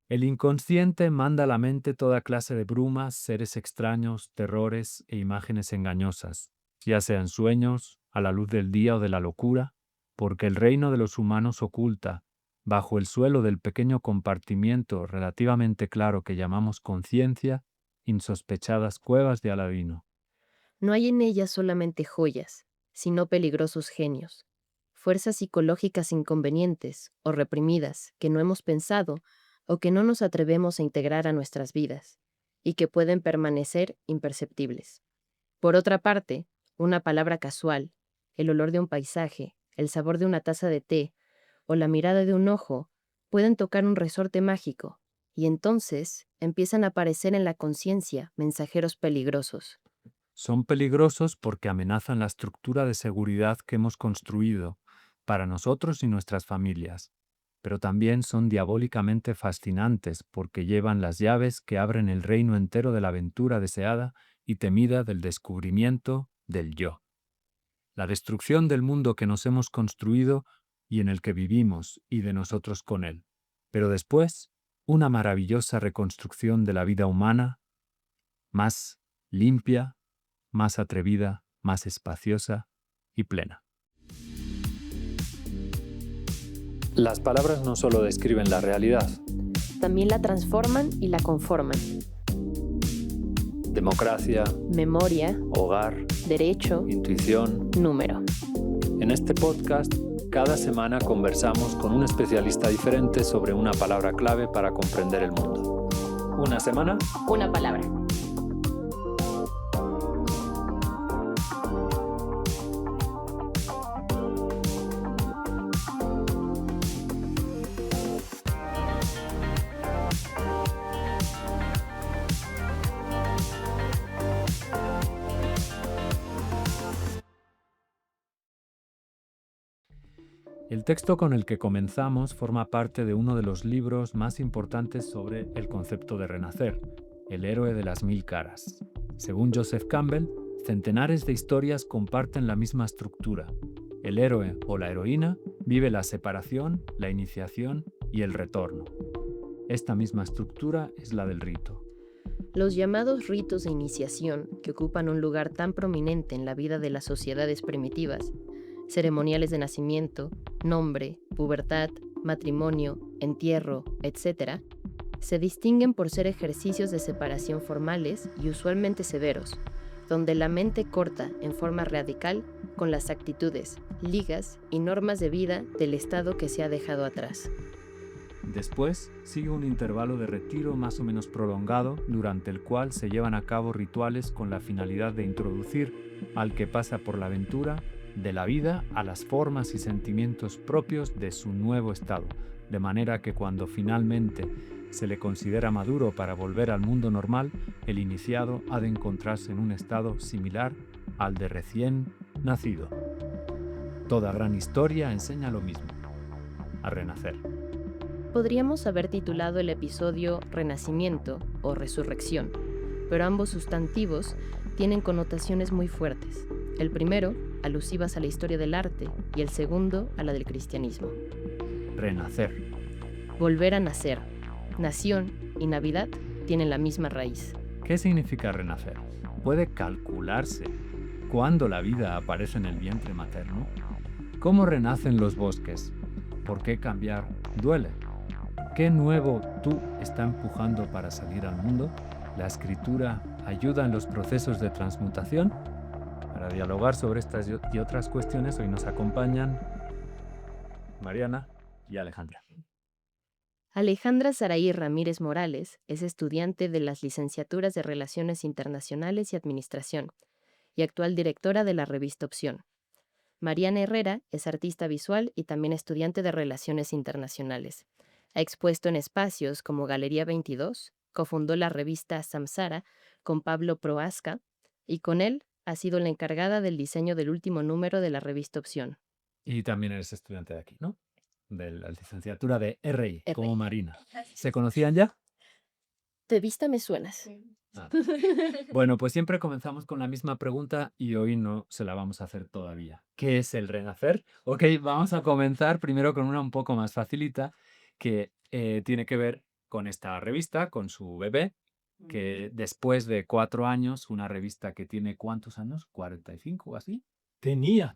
El inconsciente manda a la mente toda clase de brumas, seres extraños, terrores e imágenes engañosas, ya sean sueños, a la luz del día o de la locura, porque el reino de los humanos oculta, bajo el suelo del pequeño compartimiento relativamente claro que llamamos conciencia, insospechadas cuevas de Aladino. No hay en ellas solamente joyas, sino peligrosos genios, fuerzas psicológicas inconvenientes o reprimidas que no hemos pensado o que no nos atrevemos a integrar a nuestras vidas, y que pueden permanecer imperceptibles. Por otra parte, una palabra casual, el olor de un paisaje, el sabor de una taza de té o la mirada de un ojo pueden tocar un resorte mágico, y entonces empiezan a aparecer en la conciencia mensajeros peligrosos. Son peligrosos porque amenazan la estructura de seguridad que hemos construido para nosotros y nuestras familias, pero también son diabólicamente fascinantes porque llevan las llaves que abren el reino entero de la aventura deseada y temida del descubrimiento del yo, la destrucción del mundo que nos hemos construido y en el que vivimos y de nosotros con él, pero después una maravillosa reconstrucción de la vida humana, más limpia, más atrevida, más espaciosa y plena. Las palabras no solo describen la realidad. También la transforman y la conforman. Democracia, Memoria, hogar, derecho, intuición. número. En este podcast, cada semana conversamos con un especialista diferente sobre una palabra clave para comprender el mundo. Una semana, Una palabra. el texto con el que comenzamos forma parte de uno de los libros más importantes sobre el concepto de renacer, El héroe de las mil caras. Según Joseph Campbell, centenares de historias comparten la misma estructura. El héroe o la heroína vive la separación, la iniciación y el retorno. Esta misma estructura es la del rito. Los llamados ritos de iniciación, que ocupan un lugar tan prominente en la vida de las sociedades primitivas, ceremoniales de nacimiento, nombre, pubertad, matrimonio, entierro, etc., se distinguen por ser ejercicios de separación formales y usualmente severos, donde la mente corta en forma radical con las actitudes, ligas y normas de vida del estado que se ha dejado atrás. Después sigue un intervalo de retiro más o menos prolongado durante el cual se llevan a cabo rituales con la finalidad de introducir al que pasa por la aventura de la vida a las formas y sentimientos propios de su nuevo estado, de manera que cuando finalmente se le considera maduro para volver al mundo normal, el iniciado ha de encontrarse en un estado similar al de recién nacido. Toda gran historia enseña lo mismo, a renacer. Podríamos haber titulado el episodio Renacimiento o Resurrección, pero ambos sustantivos tienen connotaciones muy fuertes. El primero, alusivas a la historia del arte, y el segundo, a la del cristianismo. Renacer. Volver a nacer. Nación y Navidad tienen la misma raíz. ¿Qué significa renacer? ¿Puede calcularse cuándo la vida aparece en el vientre materno? ¿Cómo renacen los bosques? ¿Por qué cambiar duele? ¿Qué nuevo tú está empujando para salir al mundo? ¿La escritura ayuda en los procesos de transmutación? Para dialogar sobre estas y otras cuestiones hoy nos acompañan Mariana y Alejandra. Alejandra Saraí Ramírez Morales es estudiante de las licenciaturas de Relaciones Internacionales y Administración y actual directora de la revista Opción. Mariana Herrera es artista visual y también estudiante de Relaciones Internacionales. Ha expuesto en espacios como Galería 22, cofundó la revista Samsara con Pablo Prohaska y con él ha sido la encargada del diseño del último número de la revista Opción. Y también eres estudiante de aquí, ¿no? De la licenciatura de RI, como R. Marina. ¿Se conocían ya? De vista me suenas. Ah. Bueno, pues siempre comenzamos con la misma pregunta y hoy no se la vamos a hacer todavía. ¿Qué es el renacer? Ok, vamos a comenzar primero con una un poco más facilita que tiene que ver con esta revista, con su bebé, que después de 4 años, una revista que tiene ¿cuántos años? ¿45 o así? Tenía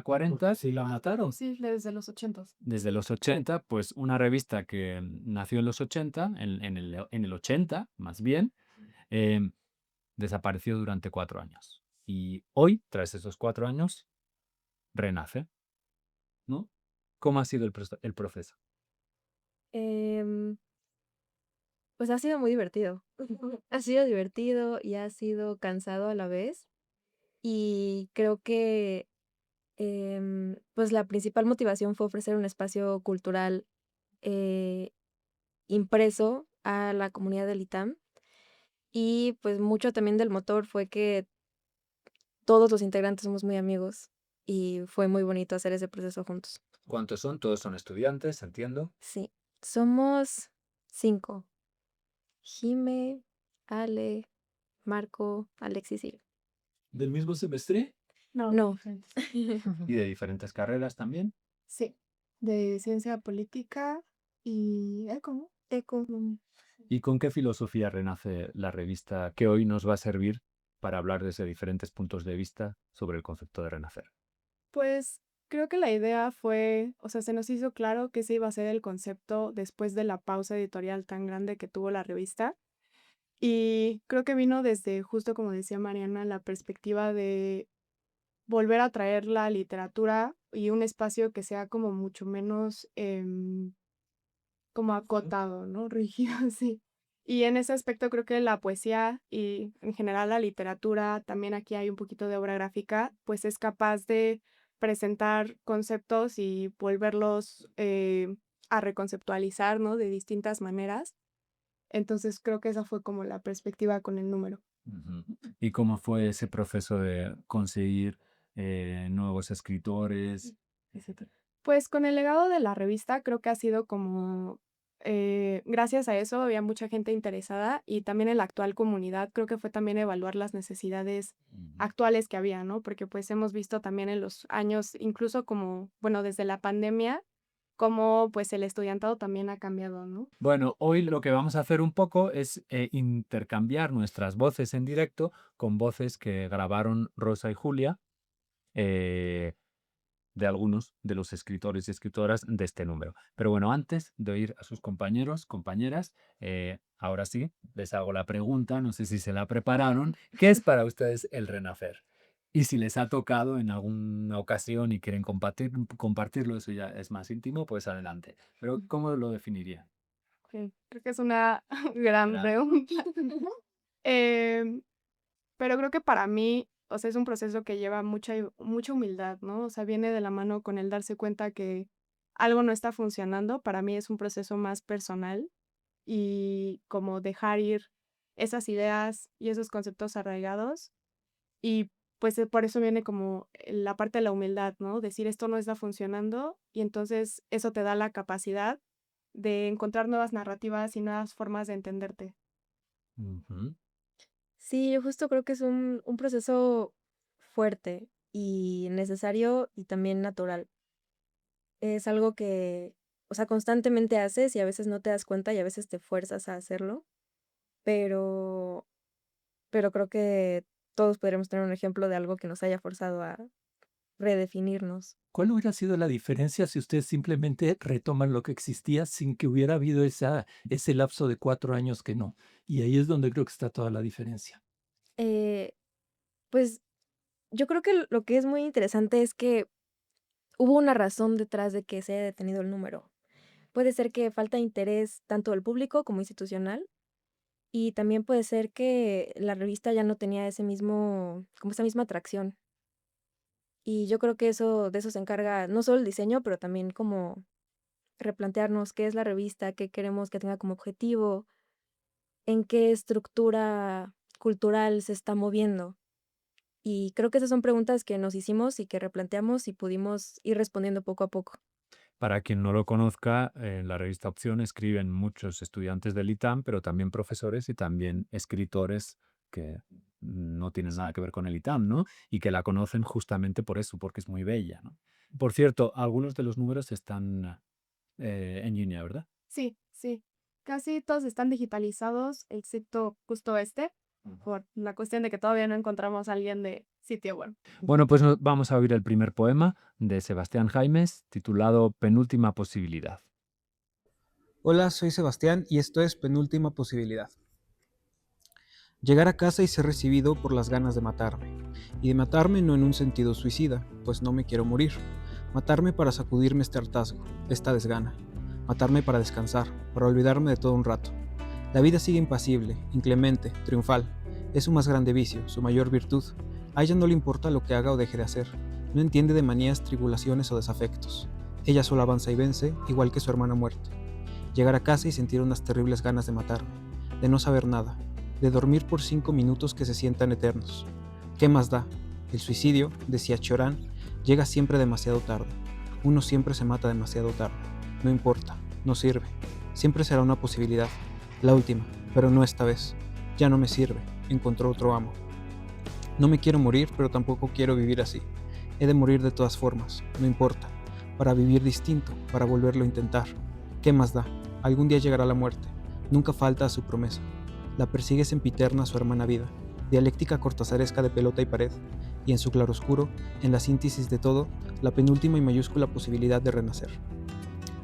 40, sí la mataron. Sí, desde los 80s. Desde los 80, pues una revista que nació en los 80, en el 80 más bien, em, desapareció durante 4 años. Y hoy, tras esos 4 años, renace, ¿no? ¿Cómo ha sido el proceso? Em, pues ha sido muy divertido. Ha sido divertido y ha sido cansado a la vez. Y creo que, pues la principal motivación fue ofrecer un espacio cultural eh, impreso a la comunidad del ITAM. Y pues mucho también del motor fue que todos los integrantes somos muy amigos y fue muy bonito hacer ese proceso juntos. ¿Cuántos son? Todos son estudiantes, entiendo. Sí, somos 5. Jime, Ale, Marco, Alexis y yo. ¿Del mismo semestre? No. diferentes. Y de diferentes carreras también. Sí, de ciencia política y eco. Eco. ¿Y con qué filosofía renace la revista que hoy nos va a servir para hablar desde diferentes puntos de vista sobre el concepto de renacer? Pues creo que la idea fue, o sea, se nos hizo claro que ese iba a ser el concepto después de la pausa editorial tan grande que tuvo la revista. Y creo que vino desde, justo como decía Mariana, la perspectiva de volver a traer la literatura y un espacio que sea como mucho menos como acotado, ¿no? Rígido, sí. Y en ese aspecto creo que la poesía y en general la literatura, también aquí hay un poquito de obra gráfica, pues es capaz de presentar conceptos y volverlos a reconceptualizar, ¿no? De distintas maneras. Entonces creo que esa fue como la perspectiva con el número. Ujú. ¿Y cómo fue ese proceso de conseguir nuevos escritores, etcétera? Pues con el legado de la revista creo que ha sido como, gracias a eso había mucha gente interesada y también en la actual comunidad creo que fue también evaluar las necesidades Ujú. actuales que había, ¿no? Porque pues hemos visto también en los años, incluso como, bueno, desde la pandemia, cómo pues el estudiantado también ha cambiado, ¿no? Bueno, hoy lo que vamos a hacer un poco es intercambiar nuestras voces en directo con voces que grabaron Rosa y Julia, eh, de algunos de los escritores y escritoras de este número. Pero bueno, antes de oír a sus compañeros, compañeras, ahora sí, les hago la pregunta, no sé si se la prepararon, ¿qué es para ustedes el renacer? Y si les ha tocado en alguna ocasión y quieren compartirlo, eso ya es más íntimo, pues adelante. Pero ¿cómo lo definirían? Sí, creo que es una gran Era- pregunta. Em, Pero creo que para mí, o sea, es un proceso que lleva mucha humildad, ¿no? O sea, viene de la mano con el darse cuenta que algo no está funcionando. Para mí es un proceso más personal y como dejar ir esas ideas y esos conceptos arraigados. Y pues por eso viene como la parte de la humildad, ¿no? Decir esto no está funcionando y entonces eso te da la capacidad de encontrar nuevas narrativas y nuevas formas de entenderte. Ujú. Sí, yo justo creo que es un proceso fuerte y necesario y también natural. Es algo que, o sea, constantemente haces y a veces no te das cuenta y a veces te fuerzas a hacerlo, pero, pero creo que todos podríamos tener un ejemplo de algo que nos haya forzado a redefinirnos. ¿Cuál hubiera sido la diferencia si ustedes simplemente retoman lo que existía sin que hubiera habido ese lapso de 4 años que no? Y ahí es donde creo que está toda la diferencia. Eh, pues yo creo que lo que es muy interesante es que hubo una razón detrás de que se haya detenido el número. Puede ser que falta interés tanto del público como institucional. Y también puede ser que la revista ya no tenía ese mismo, como esa misma atracción. Y yo creo que eso, de eso se encarga no solo el diseño, pero también como replantearnos qué es la revista, qué queremos que tenga como objetivo, en qué estructura cultural se está moviendo. Y creo que esas son preguntas que nos hicimos y que replanteamos y pudimos ir respondiendo poco a poco. Para quien no lo conozca, en la revista Opción escriben muchos estudiantes del ITAM, pero también profesores y también escritores que no tienen nada que ver con el ITAM, ¿no? Y que la conocen justamente por eso, porque es muy bella, ¿no? Por cierto, algunos de los números están en línea, ¿verdad? Sí, sí. casi todos están digitalizados, excepto justo por la cuestión de que todavía no encontramos a alguien de sitio web. Bueno, pues vamos a oír el primer poema de Sebastián Jaimes, titulado Penúltima posibilidad. Hola, soy Sebastián y esto es Penúltima Posibilidad. Llegar a casa y ser recibido por las ganas de matarme. Y de matarme no en un sentido suicida, pues no me quiero morir. Matarme para sacudirme este hartazgo, esta desgana. Matarme para descansar, para olvidarme de todo un rato. La vida sigue impasible, inclemente, triunfal. Es su más grande vicio, su mayor virtud. A ella no le importa lo que haga o deje de hacer. No entiende de manías, tribulaciones o desafectos. Ella solo avanza y vence, igual que su hermana muerta. Llegar a casa y sentir unas terribles ganas de matarme, de no saber nada, de dormir por 5 minutos que se sientan eternos. ¿Qué más da? El suicidio, decía Chorán, llega siempre demasiado tarde. Uno siempre se mata demasiado tarde. No importa, no sirve. Siempre será una posibilidad. La última, pero no esta vez. Ya no me sirve, encontró otro amo. No me quiero morir, pero tampoco quiero vivir así. He de morir de todas formas, no importa. Para vivir distinto, para volverlo a intentar. ¿Qué más da? Algún día llegará la muerte. Nunca falta a su promesa. La persigue sempiterna su hermana vida, dialéctica cortazaresca de pelota y pared, y en su claroscuro, en la síntesis de todo, la penúltima y mayúscula posibilidad de renacer.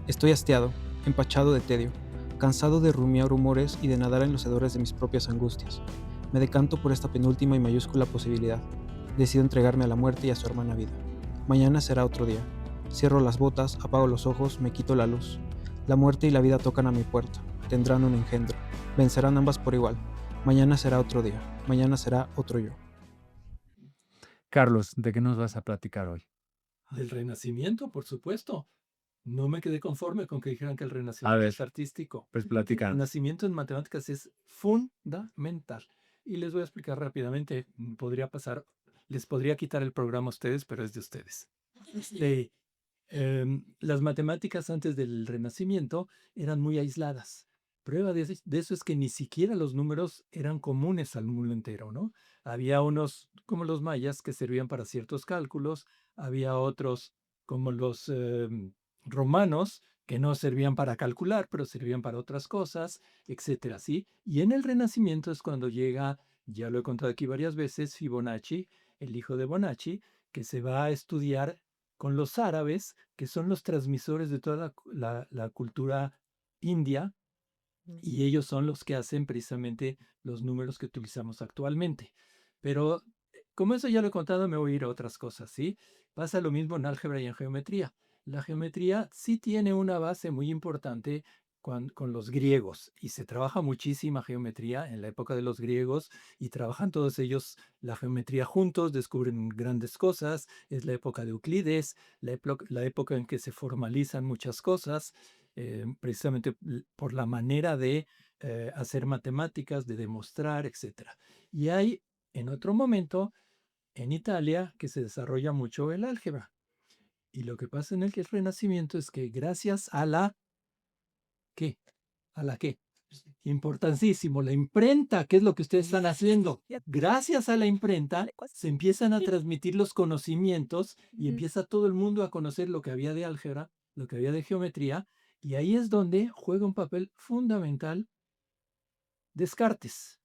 Estoy hastiado, empachado de tedio, cansado de rumiar rumores y de nadar en los hedores de mis propias angustias. Me decanto por esta penúltima y mayúscula posibilidad. Decido entregarme a la muerte y a su hermana vida. Mañana será otro día. Cierro las botas, apago los ojos, me quito la luz. La muerte y la vida tocan a mi puerta. Tendrán un engendro. Vencerán ambas por igual. Mañana será otro día. Mañana será otro yo. Carlos, ¿de qué nos vas a platicar hoy? Del Renacimiento, por supuesto. No me quedé conforme con que dijeran que el A Renacimiento ver, es artístico. pues El platicar. Renacimiento en matemáticas es fundamental. Y les voy a explicar rápidamente. Les podría quitar el programa a ustedes, pero es de ustedes. Este, las matemáticas antes del Renacimiento eran muy aisladas. Prueba de eso es que ni siquiera los números eran comunes al mundo entero, ¿no? Había unos, como los mayas, que servían para ciertos cálculos, había otros, como los romanos, que no servían para calcular, pero servían para otras cosas, etcétera, ¿sí? Y en el Renacimiento es cuando llega, ya lo he contado aquí varias veces, Fibonacci, el hijo de Bonacci, que se va a estudiar con los árabes, que son los transmisores de toda la cultura india, y ellos son los que hacen precisamente los números que utilizamos actualmente. Pero como eso ya lo he contado, me voy a ir a otras cosas, ¿sí? Pasa lo mismo en álgebra y en geometría. La geometría sí tiene una base muy importante con los griegos y se trabaja muchísima geometría en la época de los griegos y trabajan todos ellos la geometría juntos, descubren grandes cosas, es la época de Euclides, la época en que se formalizan muchas cosas, precisamente por la manera de hacer matemáticas, de demostrar, etc. Y hay en otro momento en Italia que se desarrolla mucho el álgebra. Y lo que pasa en el Renacimiento es que gracias a la ¿qué? ¿A la qué? Importantísimo, la imprenta, ¿qué es lo que ustedes están haciendo? Gracias a la imprenta se empiezan a transmitir los conocimientos y empieza todo el mundo a conocer lo que había de álgebra, lo que había de geometría, y ahí es donde juega un papel fundamental Descartes,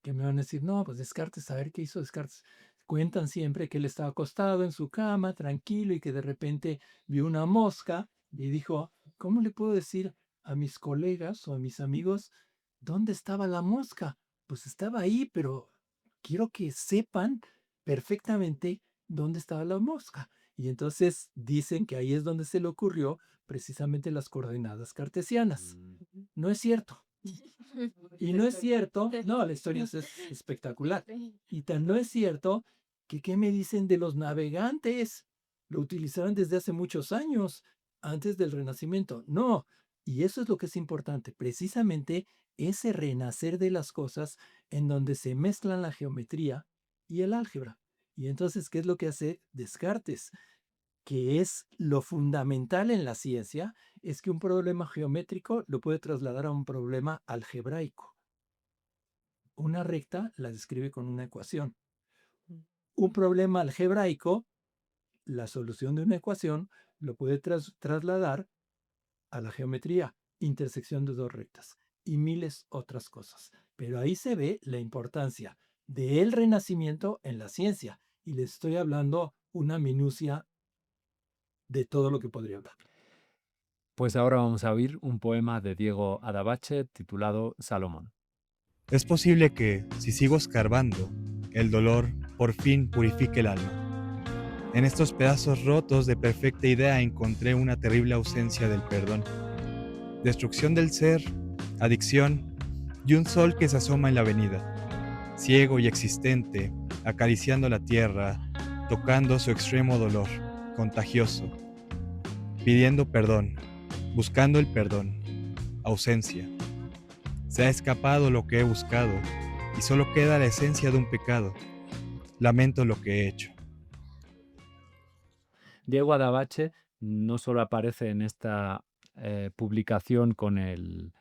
que me van a decir, no, pues Descartes, a ver qué hizo Descartes. Cuentan siempre que él estaba acostado en su cama, tranquilo, y que de repente vio una mosca y dijo, ¿cómo le puedo decir a mis colegas o a mis amigos dónde estaba la mosca? Pues estaba ahí, pero quiero que sepan perfectamente dónde estaba la mosca. Y entonces dicen que ahí es donde se le ocurrió precisamente las coordenadas cartesianas. No es cierto. Y no es cierto, no, la historia es espectacular. Y tan no es cierto que, ¿qué me dicen de los navegantes? Lo utilizaban desde hace muchos años, antes del Renacimiento. No, y eso es lo que es importante, precisamente ese renacer de las cosas en donde se mezclan la geometría y el álgebra. Y entonces, ¿qué es lo que hace Descartes? Que es lo fundamental en la ciencia, es que un problema geométrico lo puede trasladar a un problema algebraico. Una recta la describe con una ecuación. Un problema algebraico, la solución de una ecuación, lo puede trasladar a la geometría, intersección de dos rectas. y miles otras cosas. Pero ahí se ve la importancia del renacimiento en la ciencia. Y les estoy hablando una minucia de todo lo que podría hablar. Pues ahora vamos a oír un poema de Diego Adabache titulado Salomón. Es posible que, si sigo escarbando, el dolor por fin purifique el alma. En estos pedazos rotos de perfecta idea encontré una terrible ausencia del perdón. Destrucción del ser, adicción y un sol que se asoma en la avenida, ciego y existente, acariciando la tierra, tocando su extremo dolor, contagioso, pidiendo perdón, buscando el perdón, ausencia. Se ha escapado lo que he buscado y solo queda la esencia de un pecado. Lamento lo que he hecho. Diego Adabache no solo aparece en esta publicación con el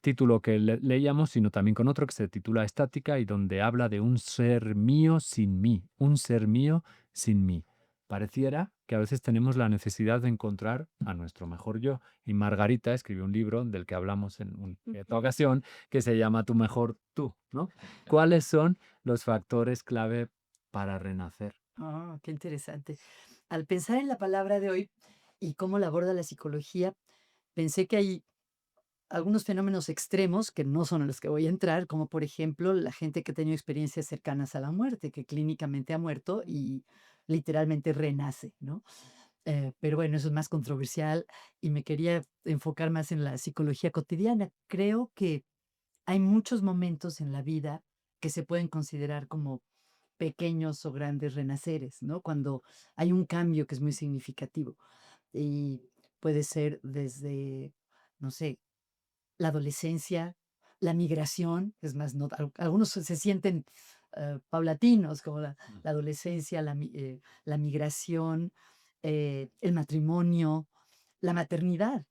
título que leíamos, sino también con otro que se titula Estática y donde habla de un ser mío sin mí, un ser mío sin mí. Pareciera que a veces tenemos la necesidad de encontrar a nuestro mejor yo. Y Margarita escribió un libro del que hablamos en otra ocasión que se llama Tu mejor tú, ¿no? ¿Cuáles son los factores clave para renacer? Ah, qué interesante. Al pensar en la palabra de hoy y cómo la aborda la psicología, pensé que hay algunos fenómenos extremos que no son a los que voy a entrar, como por ejemplo la gente que ha tenido experiencias cercanas a la muerte, que clínicamente ha muerto y literalmente renace, ¿no? Pero bueno, eso es más controversial y me quería enfocar más en la psicología cotidiana. Creo que hay muchos momentos en la vida que se pueden considerar como pequeños o grandes renaceres, ¿no? Cuando hay un cambio que es muy significativo y puede ser desde, no sé, la adolescencia, la migración, es más, no, algunos se sienten paulatinos, como la adolescencia, la migración, el matrimonio, la maternidad.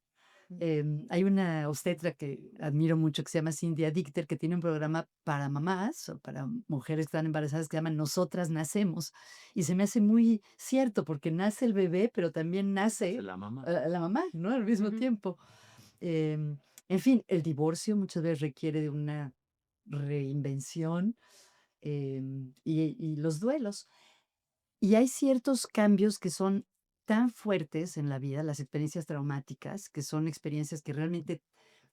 Hay una obstetra que admiro mucho que se llama Cynthia Dichter, que tiene un programa para mamás o para mujeres que están embarazadas que se llama Nosotras Nacemos. Y se me hace muy cierto porque nace el bebé, pero también nace La mamá. la mamá, ¿no? Al mismo Ujú. tiempo. Em, en fin, el divorcio muchas veces requiere de una reinvención y los duelos. Y hay ciertos cambios que son tan fuertes en la vida, las experiencias traumáticas, que son experiencias que realmente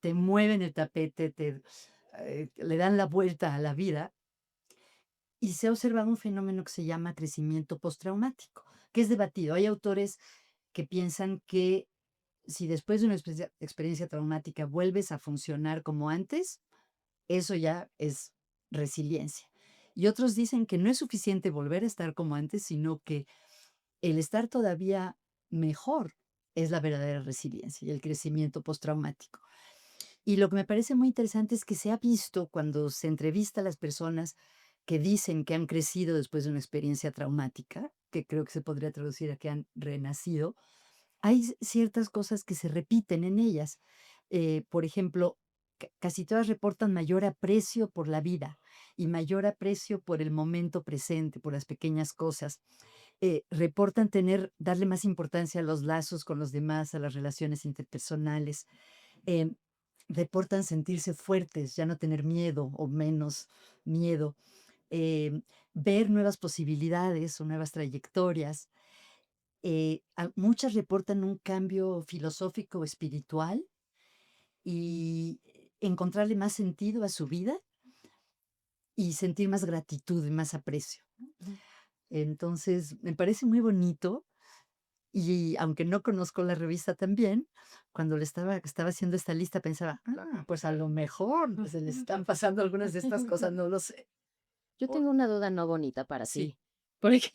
te mueven el tapete, le dan la vuelta a la vida. Y se ha observado un fenómeno que se llama crecimiento postraumático, que es debatido. Hay autores que piensan que si después de una experiencia traumática vuelves a funcionar como antes, eso ya es resiliencia. Y otros dicen que no es suficiente volver a estar como antes, sino que el estar todavía mejor es la verdadera resiliencia y el crecimiento postraumático. Y lo que me parece muy interesante es que se ha visto cuando se entrevista a las personas que dicen que han crecido después de una experiencia traumática, que creo que se podría traducir a que han renacido, hay ciertas cosas que se repiten en ellas. Por ejemplo, casi todas reportan mayor aprecio por la vida y mayor aprecio por el momento presente, por las pequeñas cosas. Reportan darle más importancia a los lazos con los demás, a las relaciones interpersonales. Em, Reportan sentirse fuertes, ya no tener miedo o menos miedo. Ver nuevas posibilidades o nuevas trayectorias. Muchas reportan un cambio filosófico o espiritual y encontrarle más sentido a su vida y sentir más gratitud y más aprecio. Entonces, me parece muy bonito y aunque no conozco la revista tan bien, cuando estaba haciendo esta lista pensaba, pues a lo mejor se les están pasando algunas de estas cosas, no lo sé. Yo tengo una duda no bonita para Sí. ti. Porque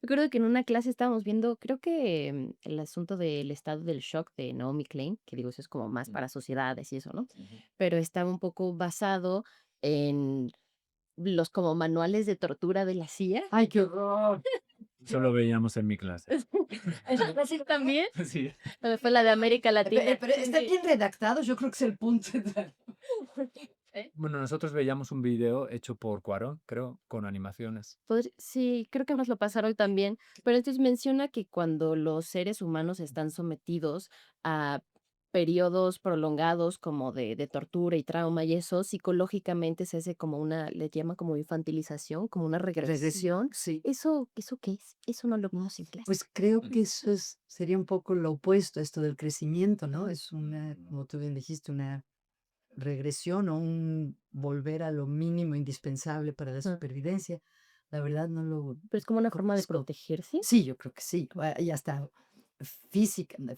recuerdo que en una clase estábamos viendo, creo que el asunto del estado del shock de Naomi Klein, que digo, eso es como más para sociedades y eso, ¿no? Pero estaba un poco basado en los como manuales de tortura de la CIA. ¡Ay, qué horror! Eso lo veíamos en mi clase. ¿Esa clase también? Sí. Fue la de América Latina. Pero están bien redactados, yo creo que es el punto. Bueno, nosotros veíamos un video hecho por Cuarón, creo, con animaciones. Sí, creo que nos lo pasaron también, pero entonces menciona que cuando los seres humanos están sometidos a periodos prolongados como de tortura y trauma y eso, psicológicamente se hace como le llama como infantilización, como una regresión. Sí. ¿Eso qué es? Eso no lo vimos en clase. Pues creo que eso sería un poco lo opuesto a esto del crecimiento, ¿no? Es como tú bien dijiste, una regresión o un volver a lo mínimo indispensable para la supervivencia. La verdad no lo Pero es como una forma de conozco. protegerse. Sí, yo creo que sí. Y hasta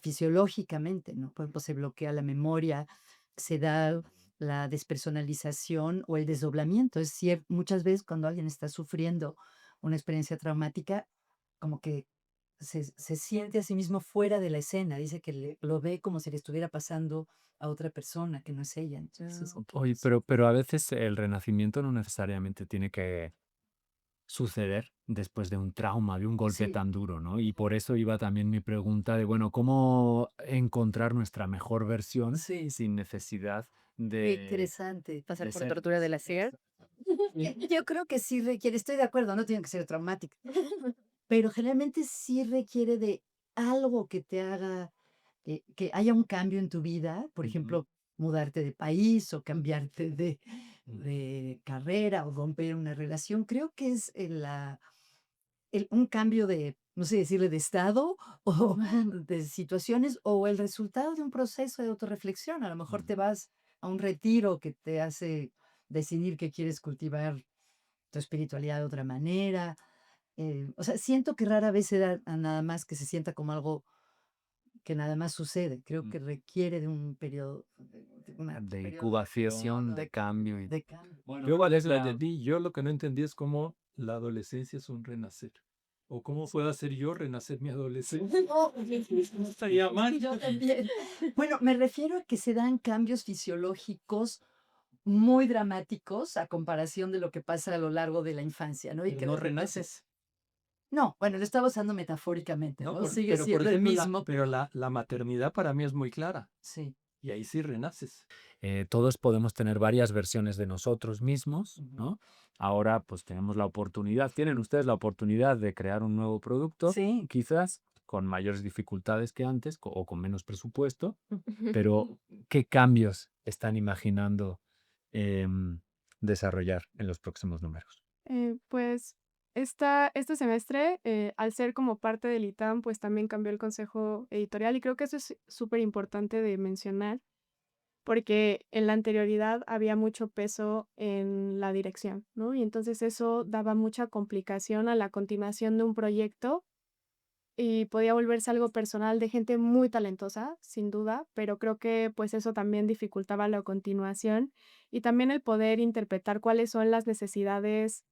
fisiológicamente, ¿no? Por ejemplo, se bloquea la memoria, se da la despersonalización o el desdoblamiento. Es cierto, muchas veces cuando alguien está sufriendo una experiencia traumática, como que se siente a sí mismo fuera de la escena. Dice que lo ve como si le estuviera pasando a otra persona que no es ella. Entonces, Oye, pero a veces el renacimiento no necesariamente tiene que suceder después de un trauma, de un golpe sí, tan duro, ¿no? Y por eso iba también mi pregunta de, bueno, ¿cómo encontrar nuestra mejor versión sí, sin necesidad qué de, interesante. Pasar de por ser... tortura de la SER. Yo creo que sí requiere, estoy de acuerdo, no tiene que ser traumático, pero generalmente sí requiere de algo que te haga que haya un cambio en tu vida, por Ujú, ejemplo, mudarte de país o cambiarte de carrera o romper una relación. Creo que es un cambio de, no sé decirle, de estado o de situaciones o el resultado de un proceso de autorreflexión. A lo mejor te ujú. vas a un retiro que te hace decidir que quieres cultivar tu espiritualidad de otra manera. O sea, siento que rara vez se da a nada más que se sienta como algo que nada más sucede. Creo que requiere de un periodo, De periodo de reflexión incubación, o de cambio. de cambio. Yo igual es la de ti. Yo lo que no entendí es cómo la adolescencia es un renacer. O cómo puedo hacer yo renacer mi adolescencia. No estaría mal. Yo también. Bueno, me refiero a que se dan cambios fisiológicos muy dramáticos a comparación de lo que pasa a lo largo de la infancia, ¿no? Y Pero que no de repente renaces. no, bueno, lo estaba usando metafóricamente, No, ¿no? Sigue pero por siendo el ejemplo, mismo. pero la maternidad para mí es muy clara. Sí. Y ahí sí renaces. Todos podemos tener varias versiones de nosotros mismos, Ujú. ¿no? Ahora pues tenemos la oportunidad, tienen ustedes la oportunidad de crear un nuevo producto, Sí. quizás con mayores dificultades que antes o con menos presupuesto, pero ¿qué cambios están imaginando em, desarrollar en los próximos números? Pues este semestre, al ser como parte del ITAM, pues también cambió el consejo editorial y creo que eso es súper importante de mencionar porque en la anterioridad había mucho peso en la dirección, ¿no? Y entonces eso daba mucha complicación a la continuación de un proyecto y podía volverse algo personal de gente muy talentosa, sin duda, pero creo que pues eso también dificultaba la continuación y también el poder interpretar cuáles son las necesidades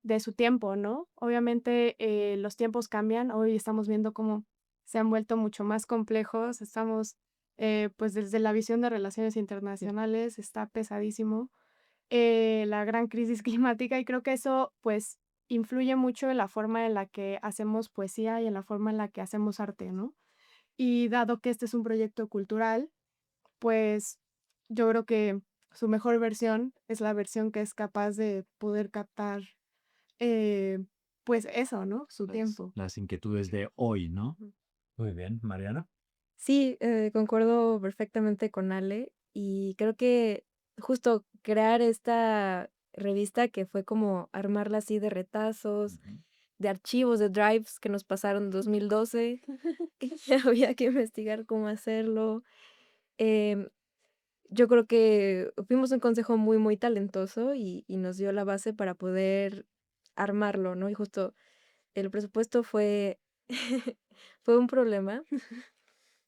de su tiempo, ¿no? Obviamente los tiempos cambian, hoy estamos viendo cómo se han vuelto mucho más complejos, estamos pues desde la visión de relaciones internacionales, está pesadísimo la gran crisis climática y creo que eso pues influye mucho en la forma en la que hacemos poesía y en la forma en la que hacemos arte, ¿no? Y dado que este es un proyecto cultural, pues yo creo que su mejor versión es la versión que es capaz de poder captar, eh, pues eso, ¿no? Su tiempo. Las inquietudes de hoy, ¿no? Ujú. Muy bien, Mariana. Sí, concuerdo perfectamente con Ale y creo que justo crear esta revista que fue como armarla así de retazos, Ujú. de archivos, de drives que nos pasaron en 2012, que había que investigar cómo hacerlo. Em, yo creo que fuimos un consejo muy, muy talentoso y nos dio la base para poder armarlo, ¿no? Y justo el presupuesto fue, fue un problema.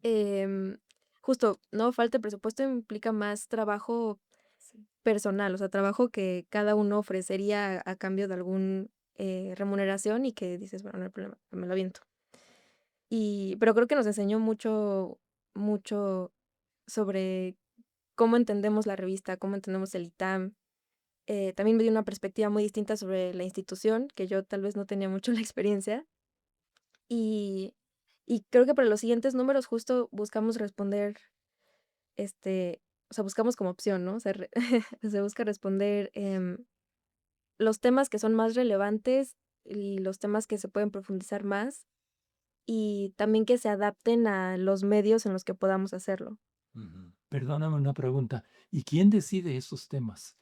Em, justo, no falta de presupuesto implica más trabajo Sí. personal, o sea, trabajo que cada uno ofrecería a cambio de algún remuneración y que dices, bueno, no hay problema, me lo aviento. Pero creo que nos enseñó mucho, mucho sobre cómo entendemos la revista, cómo entendemos el ITAM. También me dio una perspectiva muy distinta sobre la institución, que yo tal vez no tenía mucho la experiencia. Y, y creo que para los siguientes números justo buscamos responder, o sea, buscamos como opción, ¿no? O sea, se busca responder los temas que son más relevantes y los temas que se pueden profundizar más y también que se adapten a los medios en los que podamos hacerlo. Perdóname una pregunta. ¿Y quién decide esos temas?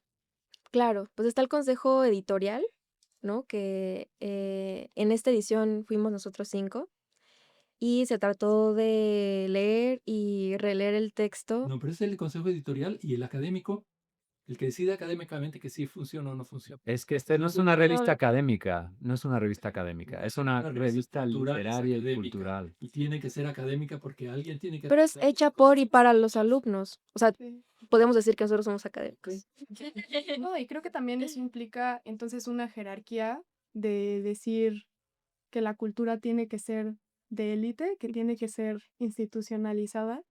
Claro, pues está el consejo editorial, ¿no? Que en esta edición fuimos nosotros 5 y se trató de leer y releer el texto. No, pero es el consejo editorial y el académico, el que decide académicamente que sí funciona o no funciona. Es que este no es una revista académica, no es una revista académica, es una Una revista cultural, es literaria y académica. cultural. Y tiene que ser académica porque alguien tiene que... Pero es revisar hecha esas por y cosas. para los alumnos. O sea, Sí. podemos decir que nosotros somos académicos. No, y creo que también eso implica entonces una jerarquía de decir que la cultura tiene que ser de élite, que tiene que ser institucionalizada.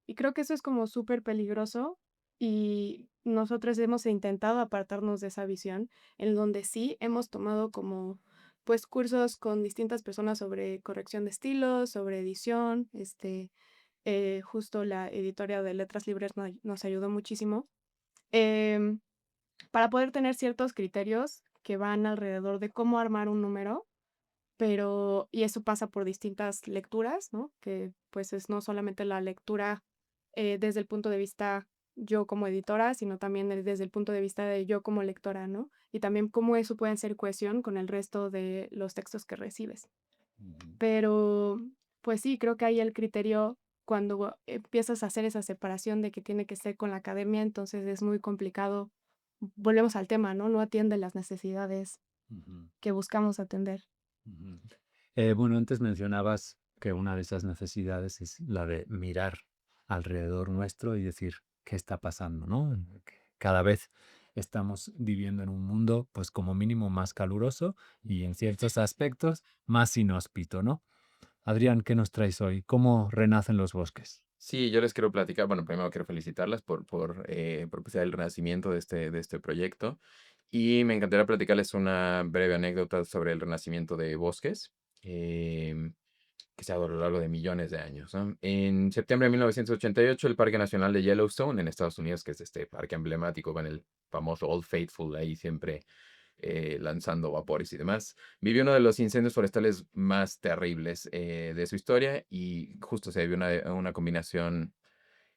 Y creo que eso es como súper peligroso y nosotros hemos intentado apartarnos de esa visión, en donde sí hemos tomado como pues cursos con distintas personas sobre corrección de estilos, sobre edición, justo la editoria de Letras Libres nos ayudó muchísimo em, para poder tener ciertos criterios que van alrededor de cómo armar un número, y eso pasa por distintas lecturas, ¿no? Que pues es no solamente la lectura desde el punto de vista yo como editora, sino también desde el punto de vista de yo como lectora, ¿no? Y también cómo eso puede hacer cohesión con el resto de los textos que recibes. Pero, pues sí, creo que ahí el criterio, cuando empiezas a hacer esa separación de que tiene que ser con la academia, entonces es muy complicado. Volvemos al tema, ¿no? No atiende las necesidades Ujú, que buscamos atender. ujú. Bueno, antes mencionabas que una de esas necesidades es la de mirar alrededor nuestro y decir qué está pasando, ¿no? Que cada vez estamos viviendo en un mundo, pues como mínimo más caluroso y en ciertos aspectos más inhóspito, ¿no? Adrián, ¿qué nos traes hoy? ¿Cómo renacen los bosques? Sí, yo les quiero platicar, bueno, primero quiero felicitarlas por propiciar el renacimiento de este proyecto y me encantaría platicarles una breve anécdota sobre el renacimiento de bosques, em, que se ha dado a lo largo de millones de años, ¿no? En septiembre de 1988, el Parque Nacional de Yellowstone en Estados Unidos, que es este parque emblemático con el famoso Old Faithful ahí siempre lanzando vapores y demás, vivió uno de los incendios forestales más terribles de su historia y justo se debió a una combinación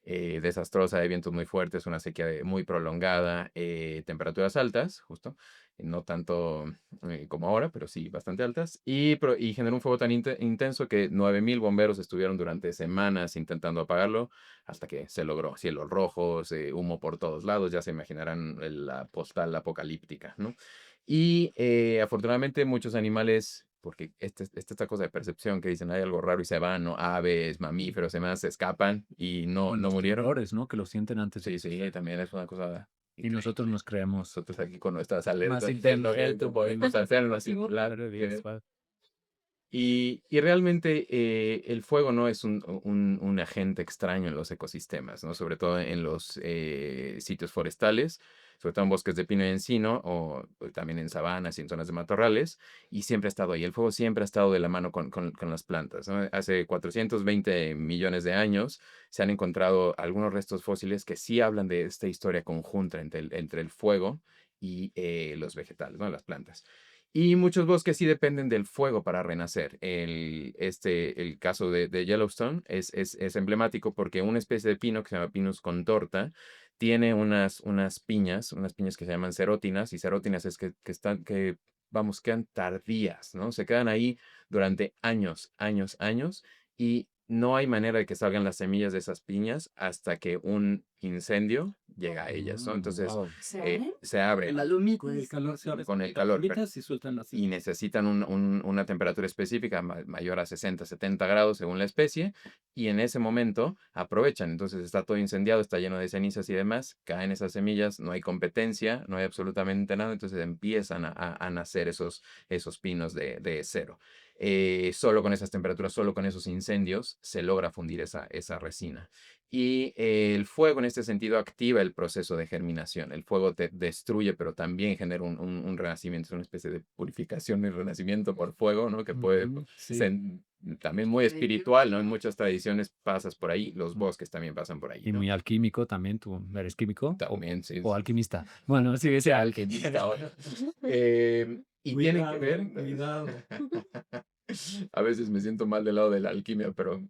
desastrosa de vientos muy fuertes, una sequía muy prolongada, temperaturas altas, justo, no tanto como ahora, pero sí bastante altas, y generó un fuego tan intenso que 9.000 bomberos estuvieron durante semanas intentando apagarlo hasta que se logró. Cielos rojos, humo por todos lados, ya se imaginarán la postal apocalíptica, ¿no? Y afortunadamente muchos animales, porque esta cosa de percepción que dicen hay algo raro y se van, ¿no? Aves, mamíferos, demás, se escapan y no Los murieron. temblores, ¿no? Que lo sienten antes de Sí, sí, también es una cosa y nosotros nos creemos nosotros aquí con nuestras más alertas inteligentes. podemos hacerlo singular. Y realmente el fuego no es un agente extraño en los ecosistemas, ¿no? Sobre todo en los sitios forestales, sobre todo en bosques de pino y encino, o también en sabanas y en zonas de matorrales, y siempre ha estado ahí. El fuego siempre ha estado de la mano con las plantas, ¿no? Hace 420 millones de años se han encontrado algunos restos fósiles que sí hablan de esta historia conjunta entre el fuego y los vegetales, ¿no? Las plantas. Y muchos bosques sí dependen del fuego para renacer. El caso de Yellowstone es emblemático porque una especie de pino que se llama Pinus contorta tiene unas piñas que se llaman serótinas, y serótinas es vamos, quedan tardías, ¿no? Se quedan ahí durante años, años, años, y no hay manera de que salgan las semillas de esas piñas hasta que un incendio llega a ellas, ¿no? Entonces, Wow. se abren. Con el calor se abre. Con el calor, Las y sueltan las y necesitan una temperatura específica mayor a 60, 70 grados según la especie, y en ese momento aprovechan. Entonces está todo incendiado, está lleno de cenizas y demás, caen esas semillas, no hay competencia, no hay absolutamente nada, entonces empiezan a nacer esos pinos de cero. Solo con esas temperaturas, solo con esos incendios, se logra fundir esa resina. Y el fuego en este sentido activa el proceso de germinación. El fuego te destruye, pero también genera un renacimiento, es una especie de purificación y renacimiento por fuego, ¿no? Que puede Ujú, sí. ser también muy espiritual, ¿no? En muchas tradiciones pasas por ahí, los bosques también pasan por ahí, Y ¿no? muy alquímico también. ¿Tú eres químico? También, sí. O alquimista. Bueno, sí, sea Alquimista ahora. Y tiene que ver. Cuidado. A veces me siento mal del lado de la alquimia, pero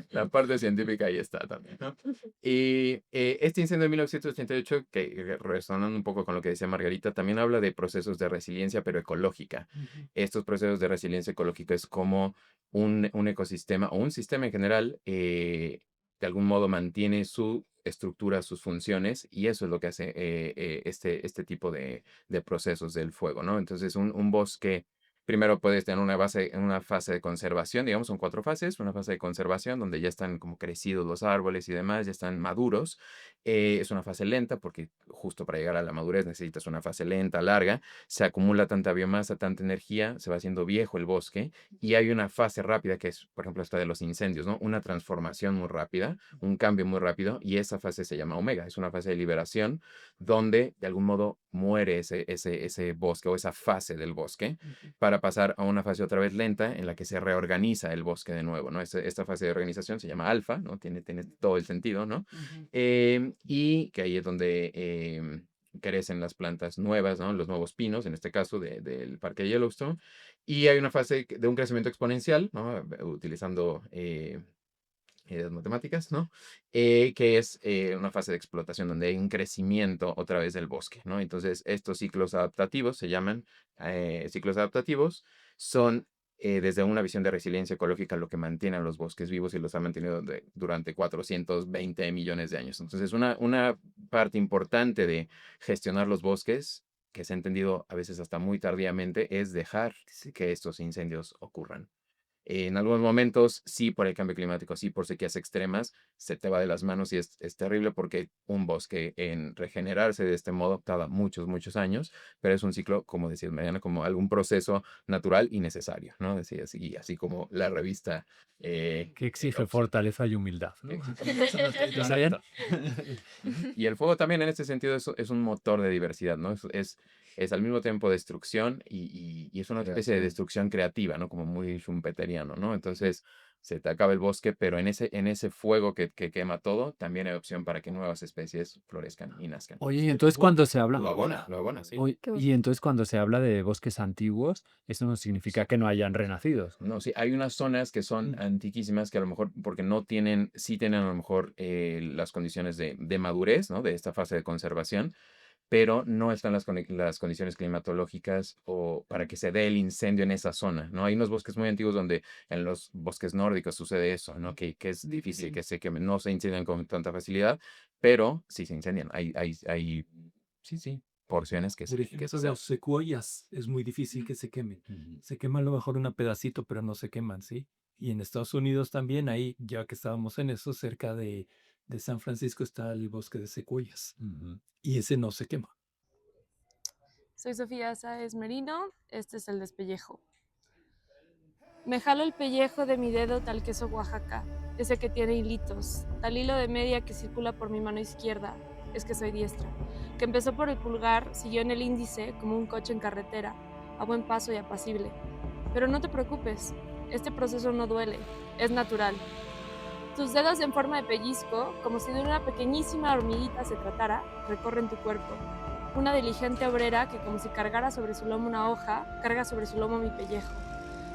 la parte científica ahí está también, ¿no? Y este incendio de 1988, que resonando un poco con lo que decía Margarita, también habla de procesos de resiliencia, pero ecológica. Ujú. Estos procesos de resiliencia ecológica es como un ecosistema o un sistema en general, de algún modo mantiene su estructura, sus funciones, y eso es lo que hace este tipo de procesos del fuego, ¿no? Entonces, un bosque primero puedes tener una fase de conservación, digamos, son 4 fases. Una fase de conservación donde ya están como crecidos los árboles y demás, ya están maduros. Es una fase lenta porque justo para llegar a la madurez necesitas una fase lenta, larga. Se acumula tanta biomasa, tanta energía, se va haciendo viejo el bosque. Y hay una fase rápida que es, por ejemplo, esta de los incendios, ¿no? Una transformación muy rápida, un cambio muy rápido, y esa fase se llama omega. Es una fase de liberación donde de algún modo muere ese bosque o esa fase del bosque Ujú. para pasar a una fase otra vez lenta en la que se reorganiza el bosque de nuevo, ¿no? Esta fase de organización se llama alfa, ¿no? Tiene todo el sentido, ¿no? Ujú. Y que ahí es donde crecen las plantas nuevas, ¿no? Los nuevos pinos, en este caso del Parque de Yellowstone. Y hay una fase de un crecimiento exponencial, ¿no? Utilizando las matemáticas, ¿no? Que es una fase de explotación donde hay un crecimiento otra vez del bosque, ¿no? Entonces, estos ciclos adaptativos se llaman ciclos adaptativos, son desde una visión de resiliencia ecológica lo que mantiene a los bosques vivos y los ha mantenido durante 420 millones de años. Entonces, una parte importante de gestionar los bosques, que se ha entendido a veces hasta muy tardíamente, es dejar que estos incendios ocurran. En algunos momentos, sí, por el cambio climático, sí, por sequías extremas, se te va de las manos y es terrible porque un bosque en regenerarse de este modo tarda muchos, muchos años, pero es un ciclo, como decía Mariana, como algún proceso natural y necesario, ¿no? Así como la revista Que exige Oxford. fortaleza y humildad, ¿no? ¿Lo sabían? Y el fuego también en este sentido es un motor de diversidad, ¿no? Es al mismo tiempo destrucción y es una especie de Creación. destrucción creativa, ¿no? Como muy schumpeteriano, ¿no? Entonces se te acaba el bosque, pero en ese fuego que quema todo, también hay opción para que nuevas especies florezcan y nazcan. Oye, y entonces cuando se habla, Lo abona, sí. oye, Qué y entonces cuando se habla de bosques antiguos, eso no significa que no hayan renacidos. No, sí, hay unas zonas que son antiquísimas que a lo mejor, porque sí tienen a lo mejor las condiciones de madurez, ¿no? De esta fase de conservación, pero no están las condiciones climatológicas o para que se dé el incendio en esa zona, ¿no? Hay unos bosques muy antiguos donde en los bosques nórdicos sucede eso, ¿no? Que es difícil que se quemen, no se incendian con tanta facilidad, pero sí se incendian. Sí, porciones que Por ejemplo, se los secuoyas es muy difícil que se quemen. Ujú. Se quema a lo mejor un pedacito, pero no se queman, ¿sí? Y en Estados Unidos también, ahí, ya que estábamos en eso, cerca de San Francisco está el bosque de secuoyas. Y ese no se quema. Soy Sofía Sáez Merino, este es el despellejo. Me jalo el pellejo de mi dedo tal queso Oaxaca, ese que tiene hilitos, tal hilo de media que circula por mi mano izquierda, es que soy diestra, que empezó por el pulgar, siguió en el índice como un coche en carretera, a buen paso y apacible. Pero no te preocupes, este proceso no duele, es natural. Tus dedos en forma de pellizco, como si de una pequeñísima hormiguita se tratara, recorren tu cuerpo. Una diligente obrera que como si cargara sobre su lomo una hoja, carga sobre su lomo mi pellejo.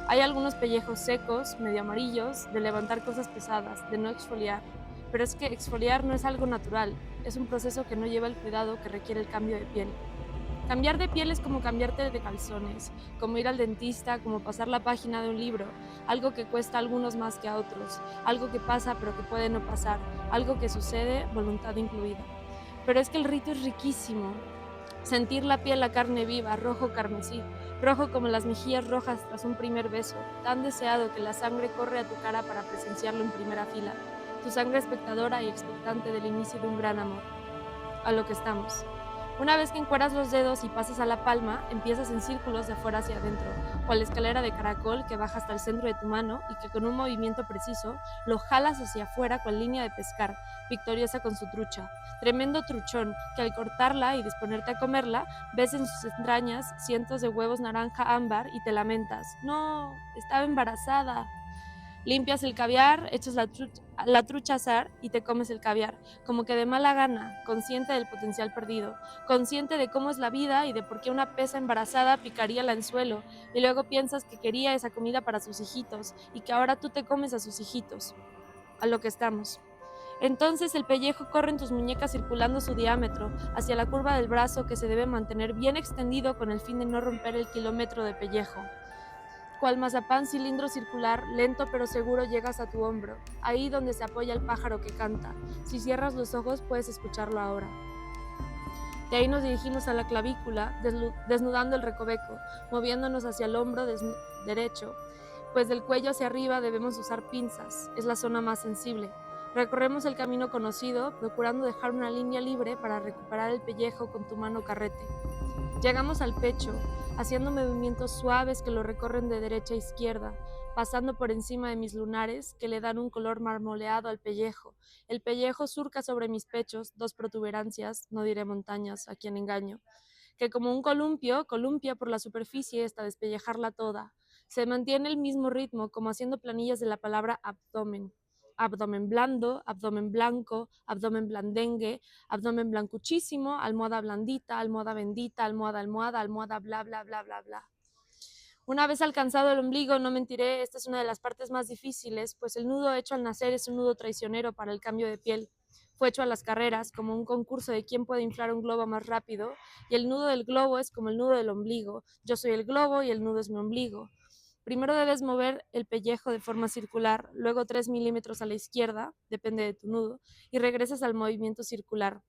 Hay algunos pellejos secos, medio amarillos, de levantar cosas pesadas, de no exfoliar. Pero es que exfoliar no es algo natural, es un proceso que no lleva el cuidado que requiere el cambio de piel. Cambiar de piel es como cambiarte de calzones, como ir al dentista, como pasar la página de un libro, algo que cuesta a algunos más que a otros, algo que pasa pero que puede no pasar, algo que sucede, voluntad incluida. Pero es que el rito es riquísimo. Sentir la piel, la carne viva, rojo carmesí, rojo como las mejillas rojas tras un primer beso, tan deseado que la sangre corre a tu cara para presenciarlo en primera fila, tu sangre espectadora y expectante del inicio de un gran amor. A lo que estamos. Una vez que encueras los dedos y pasas a la palma, empiezas en círculos de afuera hacia adentro, cual escalera de caracol que baja hasta el centro de tu mano y que con un movimiento preciso lo jalas hacia afuera con línea de pescar, victoriosa con su trucha. Tremendo truchón que al cortarla y disponerte a comerla, ves en sus entrañas cientos de huevos naranja ámbar y te lamentas. No, estaba embarazada. Limpias el caviar, echas la trucha a asar y te comes el caviar, como que de mala gana, consciente del potencial perdido, consciente de cómo es la vida y de por qué una pesa embarazada picaría el anzuelo, y luego piensas que quería esa comida para sus hijitos y que ahora tú te comes a sus hijitos. A lo que estamos. Entonces el pellejo corre en tus muñecas circulando su diámetro hacia la curva del brazo que se debe mantener bien extendido con el fin de no romper el kilómetro de pellejo. Cual mazapán cilindro circular, lento pero seguro llegas a tu hombro, ahí donde se apoya el pájaro que canta. Si cierras los ojos puedes escucharlo ahora. De ahí nos dirigimos a la clavícula, desnudando el recoveco, moviéndonos hacia el hombro derecho, pues del cuello hacia arriba debemos usar pinzas, es la zona más sensible. Recorremos el camino conocido, procurando dejar una línea libre para recuperar el pellejo con tu mano carrete. Llegamos al pecho, haciendo movimientos suaves que lo recorren de derecha a izquierda, pasando por encima de mis lunares que le dan un color marmoleado al pellejo. El pellejo surca sobre mis pechos 2 protuberancias, no diré montañas, a quien engaño, que como un columpio, columpia por la superficie hasta despellejarla toda. Se mantiene el mismo ritmo, como haciendo planillas de la palabra abdomen. Abdomen blando, abdomen blanco, abdomen blandengue, abdomen blancuchísimo, almohada blandita, almohada bendita, almohada, almohada, bla, bla, bla, bla, bla. Una vez alcanzado el ombligo, no mentiré, esta es una de las partes más difíciles, pues el nudo hecho al nacer es un nudo traicionero para el cambio de piel. Fue hecho a las carreras, como un concurso de quién puede inflar un globo más rápido, y el nudo del globo es como el nudo del ombligo. Yo soy el globo y el nudo es mi ombligo. Primero debes mover el pellejo de forma circular, luego 3 milímetros a la izquierda, depende de tu nudo, y regresas al movimiento circular.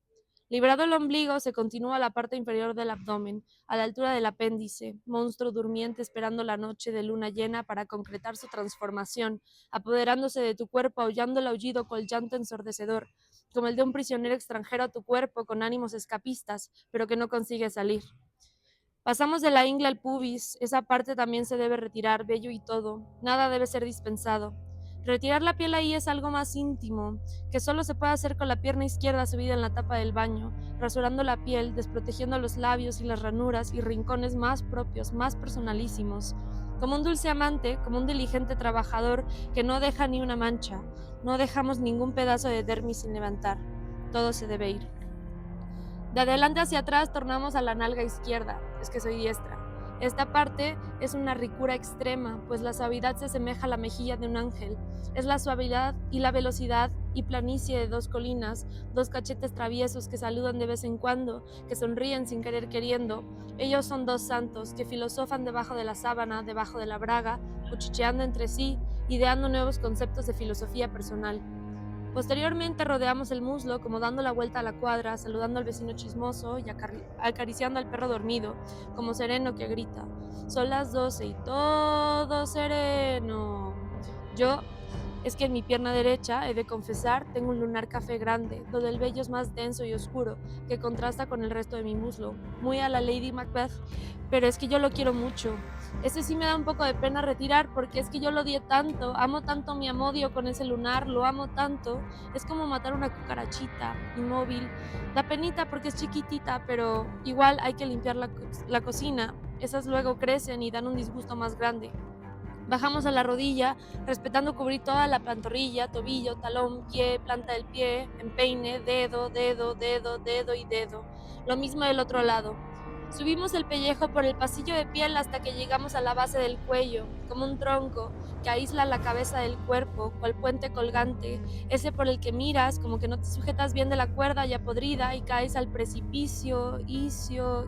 Librado el ombligo, se continúa a la parte inferior del abdomen, a la altura del apéndice, monstruo durmiente esperando la noche de luna llena para concretar su transformación, apoderándose de tu cuerpo, aullando el aullido con llanto ensordecedor, como el de un prisionero extranjero a tu cuerpo con ánimos escapistas, pero que no consigue salir. Pasamos de la ingle al pubis, esa parte también se debe retirar, vello y todo, nada debe ser dispensado. Retirar la piel ahí es algo más íntimo, que solo se puede hacer con la pierna izquierda subida en la tapa del baño, rasurando la piel, desprotegiendo los labios y las ranuras y rincones más propios, más personalísimos. Como un dulce amante, como un diligente trabajador que no deja ni una mancha, no dejamos ningún pedazo de dermis sin levantar. Todo se debe ir. De adelante hacia atrás tornamos a la nalga izquierda, es que soy diestra. Esta parte es una ricura extrema, pues la suavidad se asemeja a la mejilla de un ángel. Es la suavidad y la velocidad y planicie de 2 colinas, 2 cachetes traviesos que saludan de vez en cuando, que sonríen sin querer queriendo. Ellos son 2 santos que filosofan debajo de la sábana, debajo de la braga, cuchicheando entre sí, ideando nuevos conceptos de filosofía personal. Posteriormente rodeamos el muslo como dando la vuelta a la cuadra, saludando al vecino chismoso y acariciando al perro dormido, como sereno que grita. Son las 12 y todo sereno. Es que en mi pierna derecha, he de confesar, tengo un lunar café grande, donde el vello es más denso y oscuro, que contrasta con el resto de mi muslo, muy a la Lady Macbeth, pero es que yo lo quiero mucho. Ese sí me da un poco de pena retirar, porque es que yo lo odié tanto, amo tanto mi amodio con ese lunar, lo amo tanto, es como matar una cucarachita, inmóvil. Da penita porque es chiquitita, pero igual hay que limpiar la cocina, esas luego crecen y dan un disgusto más grande. Bajamos a la rodilla, respetando cubrir toda la pantorrilla, tobillo, talón, pie, planta del pie, empeine, dedo, dedo, dedo, dedo y dedo. Lo mismo del otro lado. Subimos el pellejo por el pasillo de piel hasta que llegamos a la base del cuello, como un tronco que aísla la cabeza del cuerpo, cual puente colgante, ese por el que miras como que no te sujetas bien de la cuerda ya podrida y caes al precipicio, isio.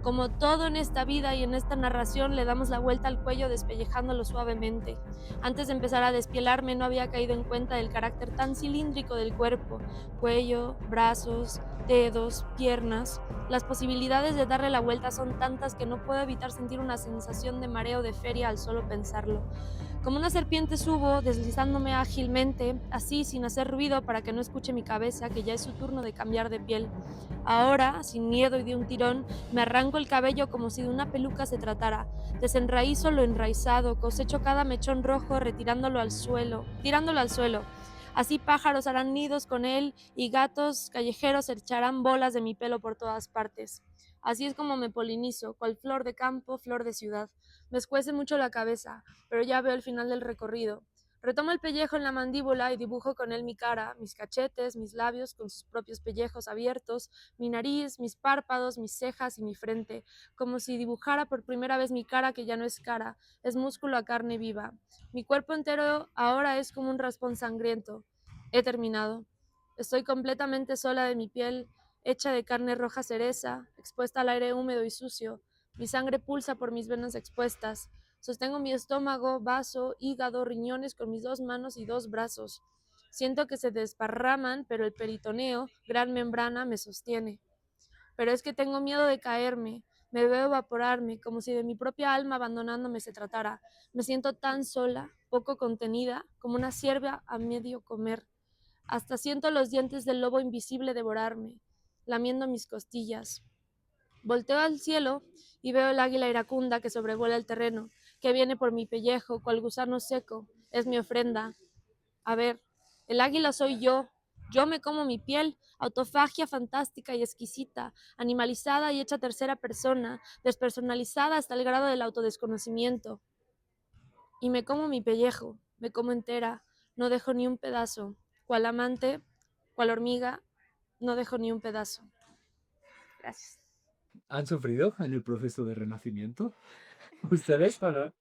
Como todo en esta vida y en esta narración, le damos la vuelta al cuello despellejándolo suavemente. Antes de empezar a despielarme no había caído en cuenta del carácter tan cilíndrico del cuerpo, cuello, brazos, dedos, piernas. Las posibilidades de darle la vuelta son tantas que no puedo evitar sentir una sensación de mareo de feria al solo pensarlo. Como una serpiente subo, deslizándome ágilmente, así sin hacer ruido para que no escuche mi cabeza, que ya es su turno de cambiar de piel. Ahora, sin miedo y de un tirón, me arranco el cabello como si de una peluca se tratara. Desenraízo lo enraizado, cosecho cada mechón rojo tirándolo al suelo. Así pájaros harán nidos con él y gatos callejeros echarán bolas de mi pelo por todas partes. Así es como me polinizo, cual flor de campo, flor de ciudad. Me escuece mucho la cabeza, pero ya veo el final del recorrido. Retomo el pellejo en la mandíbula y dibujo con él mi cara, mis cachetes, mis labios con sus propios pellejos abiertos, mi nariz, mis párpados, mis cejas y mi frente, como si dibujara por primera vez mi cara que ya no es cara, es músculo a carne viva. Mi cuerpo entero ahora es como un raspón sangriento. He terminado. Estoy completamente sola de mi piel, hecha de carne roja cereza, expuesta al aire húmedo y sucio. Mi sangre pulsa por mis venas expuestas. Sostengo mi estómago, vaso, hígado, riñones con mis 2 manos y 2 brazos. Siento que se desparraman, pero el peritoneo, gran membrana, me sostiene. Pero es que tengo miedo de caerme. Me veo evaporarme, como si de mi propia alma abandonándome se tratara. Me siento tan sola, poco contenida, como una cierva a medio comer. Hasta siento los dientes del lobo invisible devorarme, lamiendo mis costillas. Volteo al cielo y veo el águila iracunda que sobrevuela el terreno, que viene por mi pellejo, cual gusano seco. Es mi ofrenda. A ver, el águila soy yo. Yo me como mi piel, autofagia fantástica y exquisita, animalizada y hecha tercera persona, despersonalizada hasta el grado del autodesconocimiento. Y me como mi pellejo, me como entera, no dejo ni un pedazo. Cual amante, cual hormiga, no dejo ni un pedazo. Gracias. ¿Han sufrido en el proceso de renacimiento? ¿Ustedes para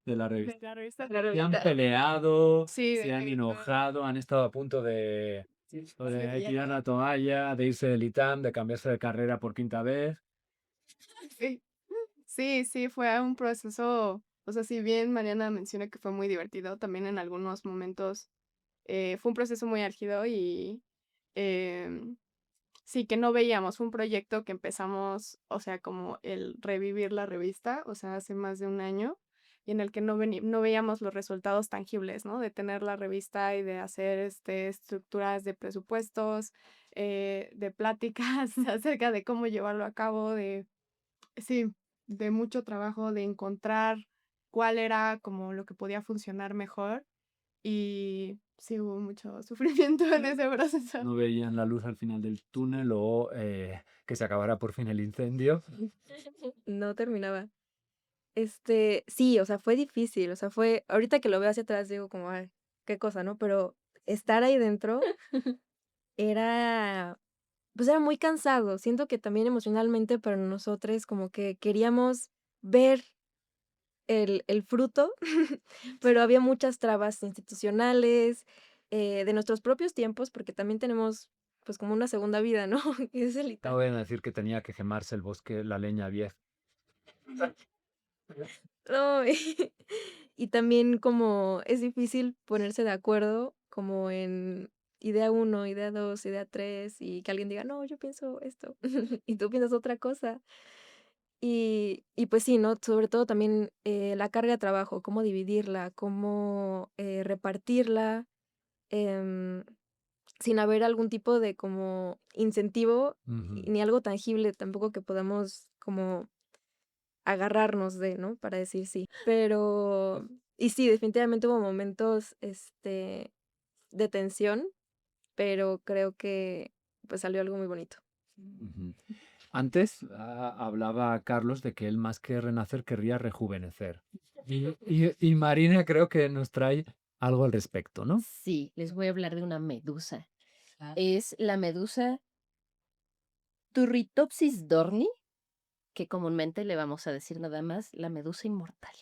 de la revista? La revista. ¿Se han peleado? Sí, ¿Se han enojado? ¿Han estado a punto de tirar la toalla, de irse del ITAM, de cambiarse de carrera por quinta vez? Sí. Sí, fue un proceso, o sea, si bien Mariana menciona que fue muy divertido, también en algunos momentos fue un proceso muy álgido y em, sí, que no veíamos, fue un proyecto que empezamos, o sea, como el revivir la revista, o sea, hace más de un año, y en el que no veíamos los resultados tangibles, ¿no? De tener la revista y de hacer estructuras de presupuestos, de pláticas acerca de cómo llevarlo a cabo, sí, de mucho trabajo, de encontrar cuál era como lo que podía funcionar mejor. Y sí, hubo mucho sufrimiento en ese proceso. No veían la luz al final del túnel o que se acabara por fin el incendio. No terminaba. Sí, o sea, fue difícil, o sea, ahorita que lo veo hacia atrás digo como, ay, qué cosa, ¿no? Pero estar ahí dentro era, pues era muy cansado. Siento que también emocionalmente para nosotros como que queríamos ver el fruto, pero había muchas trabas institucionales, de nuestros propios tiempos, porque también tenemos pues como una segunda vida, ¿no? Que es el Te ITAM. voy a decir que tenía que quemarse el bosque, la leña vieja. No, y también como es difícil ponerse de acuerdo como en idea uno, idea 2, idea 3 y que alguien diga, no, yo pienso esto y tú piensas otra cosa. Y pues sí, ¿no? Sobre todo también la carga de trabajo, cómo dividirla, cómo repartirla, em, sin haber algún tipo de como incentivo Ujú. ni algo tangible tampoco que podamos como agarrarnos de, ¿no? Para decir sí. Pero, y sí, definitivamente hubo momentos, de tensión, pero creo que pues salió algo muy bonito. Ujú. Antes hablaba Carlos de que él más que renacer querría rejuvenecer. Y Marina creo que nos trae algo al respecto, ¿no? Sí, les voy a hablar de una medusa. Ah. Es la medusa Turritopsis dorni, que comúnmente le vamos a decir nada más la medusa inmortal.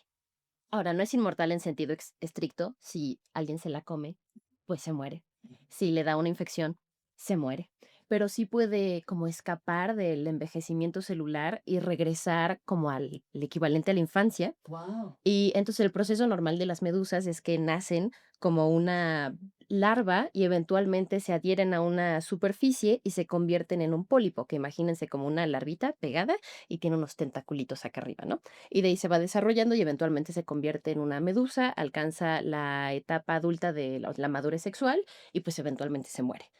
Ahora, no es inmortal en sentido estricto. Si alguien se la come, pues se muere. Si le da una infección, se muere. Pero sí puede como escapar del envejecimiento celular y regresar como al el equivalente a la infancia. Wow. Y entonces el proceso normal de las medusas es que nacen como una larva y eventualmente se adhieren a una superficie y se convierten en un pólipo, que imagínense como una larvita pegada y tiene unos tentaculitos acá arriba, ¿no? Y de ahí se va desarrollando y eventualmente se convierte en una medusa, alcanza la etapa adulta de la madurez sexual y pues eventualmente se muere.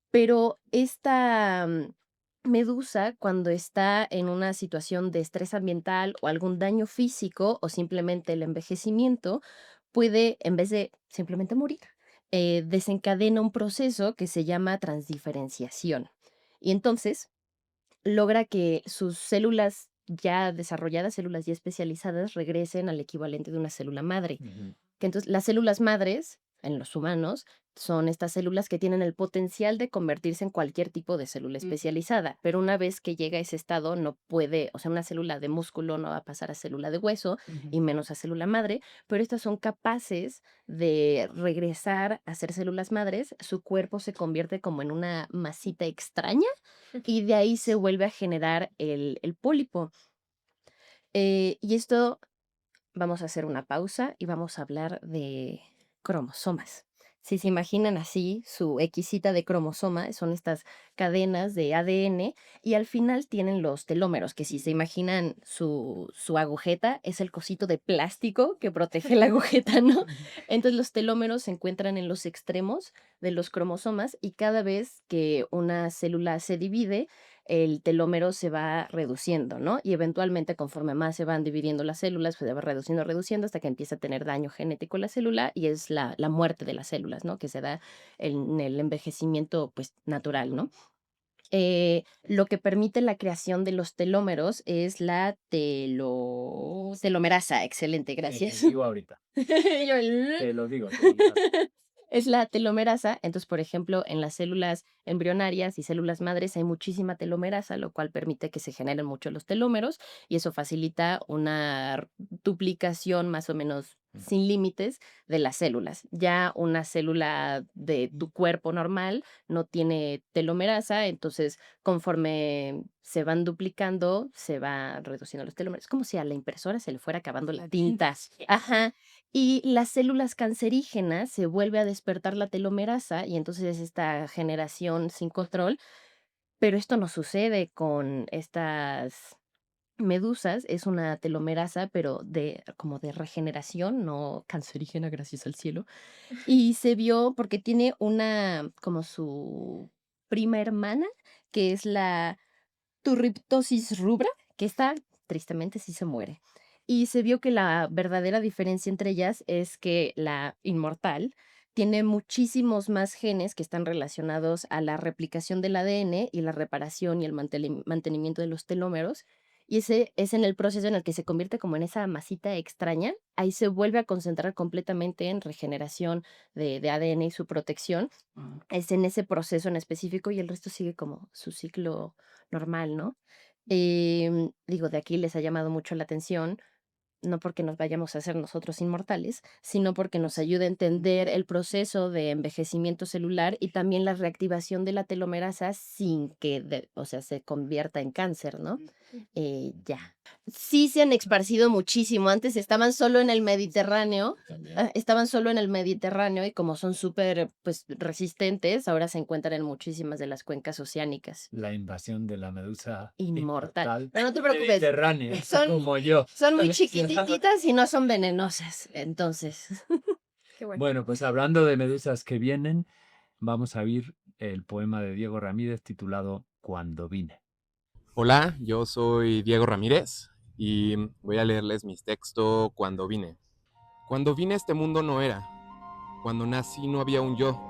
Pero esta medusa, cuando está en una situación de estrés ambiental o algún daño físico o simplemente el envejecimiento, puede, en vez de simplemente morir, desencadena un proceso que se llama transdiferenciación. Y entonces logra que sus células ya desarrolladas, células ya especializadas, regresen al equivalente de una célula madre. Que entonces las células madres en los humanos son estas células que tienen el potencial de convertirse en cualquier tipo de célula especializada, pero una vez que llega a ese estado no puede, o sea, una célula de músculo no va a pasar a célula de hueso y menos a célula madre, pero estas son capaces de regresar a ser células madres, su cuerpo se convierte como en una masita extraña y de ahí se vuelve a generar el pólipo. Y esto vamos a hacer una pausa y vamos a hablar de cromosomas. Si se imaginan así, su Xcita de cromosoma son estas cadenas de ADN y al final tienen los telómeros, que si se imaginan su agujeta, es el cosito de plástico que protege la agujeta, ¿no? Entonces los telómeros se encuentran en los extremos de los cromosomas y cada vez que una célula se divide, el telómero se va reduciendo, ¿no? Y eventualmente, conforme más se van dividiendo las células, pues se va reduciendo hasta que empieza a tener daño genético la célula y es la muerte de las células, ¿no? Que se da en el envejecimiento, pues, natural, ¿no? Lo que permite la creación de los telómeros es la telomerasa. Excelente, gracias. Te digo ahorita. Yo, Te lo digo. telomerasa. es la telomerasa. Entonces, por ejemplo, en las células embrionarias y células madres hay muchísima telomerasa, lo cual permite que se generen mucho los telómeros y eso facilita una duplicación más o menos sin límites de las células. Ya una célula de tu cuerpo normal no tiene telomerasa, entonces conforme se van duplicando, se va reduciendo los telómeros. Es como si a la impresora se le fuera acabando la tinta. Ajá. Y las células cancerígenas se vuelve a despertar la telomerasa y entonces es esta generación sin control, pero esto no sucede con estas medusas, es una telomerasa, pero como de regeneración, no cancerígena, gracias al cielo. Y se vio porque tiene como su prima hermana, que es la Turriptosis rubra, que esta tristemente sí se muere. Y se vio que la verdadera diferencia entre ellas es que la inmortal tiene muchísimos más genes que están relacionados a la replicación del ADN y la reparación y el mantenimiento de los telómeros. Y ese es en el proceso en el que se convierte como en esa masita extraña. Ahí se vuelve a concentrar completamente en regeneración de ADN y su protección. Es en ese proceso en específico y el resto sigue como su ciclo normal, ¿no? Digo, de aquí les ha llamado mucho la atención, no porque nos vayamos a hacer nosotros inmortales, sino porque nos ayuda a entender el proceso de envejecimiento celular y también la reactivación de la telomerasa sin que, o sea, se convierta en cáncer, ¿no? Ya. Sí se han esparcido muchísimo. Antes estaban solo en el Mediterráneo. Estaban solo en el Mediterráneo y como son súper, pues, resistentes, ahora se encuentran en muchísimas de las cuencas oceánicas. La invasión de la medusa Inmortal. Pero no te preocupes. Mediterránea, Son- como yo. Son muy chiquititas y no son venenosas. Entonces, Qué bueno. Bueno, pues hablando de medusas que vienen, vamos a oír el poema de Diego Ramírez titulado Cuando vine. Hola, yo soy Diego Ramírez y voy a leerles mi texto Cuando vine. Cuando vine a este mundo no era. Cuando nací no había un yo.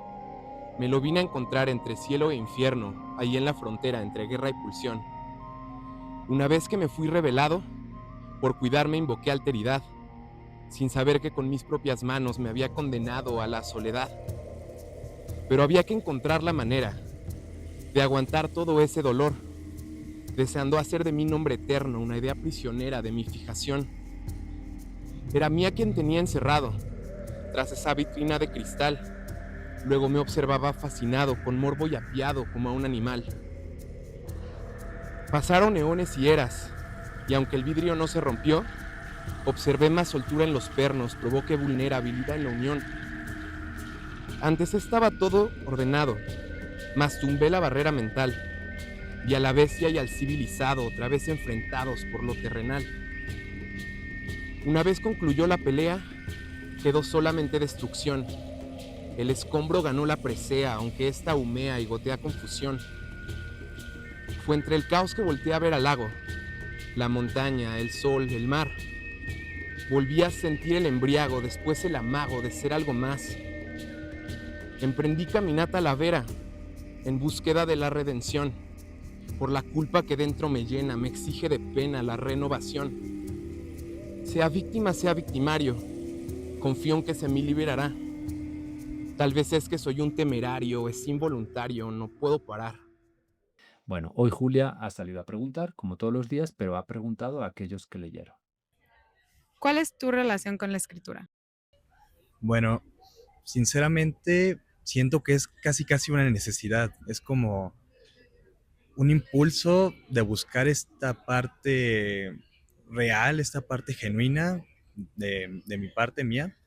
Me lo vine a encontrar entre cielo e infierno, ahí en la frontera entre guerra y pulsión. Una vez que me fui revelado, por cuidarme invoqué alteridad, sin saber que con mis propias manos me había condenado a la soledad. Pero había que encontrar la manera de aguantar todo ese dolor, deseando hacer de mí nombre eterno, una idea prisionera de mi fijación. Era mía quien tenía encerrado, tras esa vitrina de cristal. Luego me observaba fascinado, con morbo y apiado como a un animal. Pasaron eones y eras, y aunque el vidrio no se rompió, observé más soltura en los pernos, provoqué vulnerabilidad en la unión. Antes estaba todo ordenado, mas tumbé la barrera mental. Y a la bestia y al civilizado, otra vez enfrentados por lo terrenal. Una vez concluyó la pelea, quedó solamente destrucción. El escombro ganó la presea, aunque esta humea y gotea confusión. Fue entre el caos que volteé a ver al lago, la montaña, el sol, el mar. Volví a sentir el embriago, después el amago de ser algo más. Emprendí caminata a la vera, en búsqueda de la redención, por la culpa que dentro me llena, me exige de pena la renovación. Sea víctima, sea victimario, confío en que se me liberará. Tal vez es que soy un temerario, es involuntario, no puedo parar. Bueno, hoy Julia ha salido a preguntar, como todos los días, pero ha preguntado a aquellos que leyeron. ¿Cuál es tu relación con la escritura? Bueno, sinceramente siento que es casi una necesidad. Es como un impulso de buscar esta parte real, esta parte genuina de mi parte mía,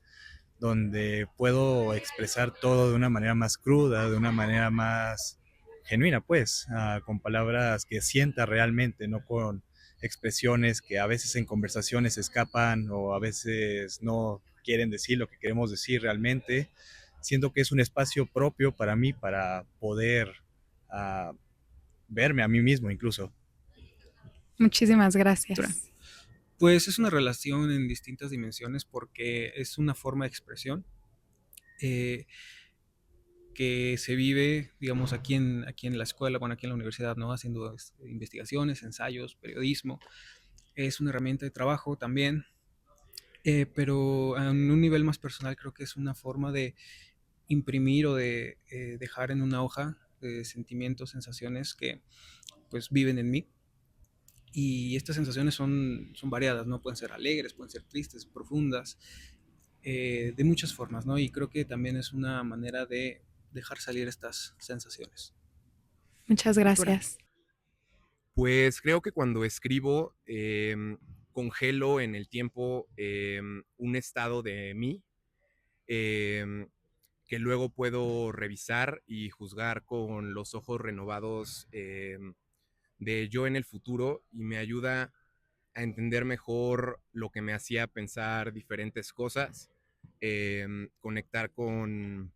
donde puedo expresar todo de una manera más cruda, de una manera más genuina, pues, con palabras que sienta realmente, no con expresiones que a veces en conversaciones escapan o a veces no quieren decir lo que queremos decir realmente. Siento que es un espacio propio para mí para poder uh, verme a mí mismo incluso. Muchísimas gracias. Pues es una relación en distintas dimensiones porque es una forma de expresión que se vive, digamos, aquí en la escuela, bueno, aquí en la universidad, ¿no? Haciendo investigaciones, ensayos, periodismo. Es una herramienta de trabajo también, pero en un nivel más personal creo que es una forma de imprimir o de dejar en una hoja sentimientos, sensaciones que pues viven en mí. Y estas sensaciones son variadas, ¿no? Pueden ser alegres, pueden ser tristes, profundas, de muchas formas, ¿no? Y creo que también es una manera de dejar salir estas sensaciones. Muchas gracias. Pues creo que cuando escribo congelo en el tiempo un estado de mí que luego puedo revisar y juzgar con los ojos renovados de yo en el futuro, y me ayuda a entender mejor lo que me hacía pensar diferentes cosas, conectar con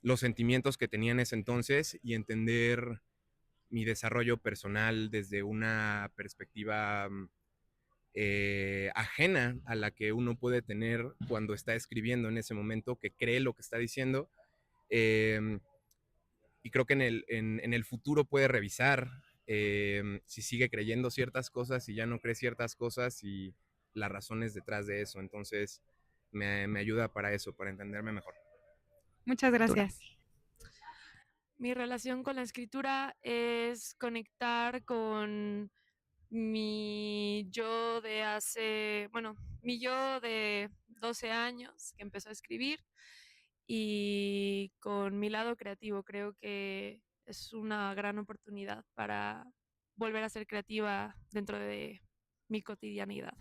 los sentimientos que tenía en ese entonces y entender mi desarrollo personal desde una perspectiva ajena a la que uno puede tener cuando está escribiendo en ese momento, que cree lo que está diciendo. Y creo que en el futuro puede revisar si sigue creyendo ciertas cosas, si ya no cree ciertas cosas y las razones detrás de eso. Entonces me ayuda para eso, para entenderme mejor. Muchas gracias. Mi relación con la escritura es conectar con mi yo mi yo de 12 años que empezó a escribir, y con mi lado creativo. Creo que es una gran oportunidad para volver a ser creativa dentro de mi cotidianidad.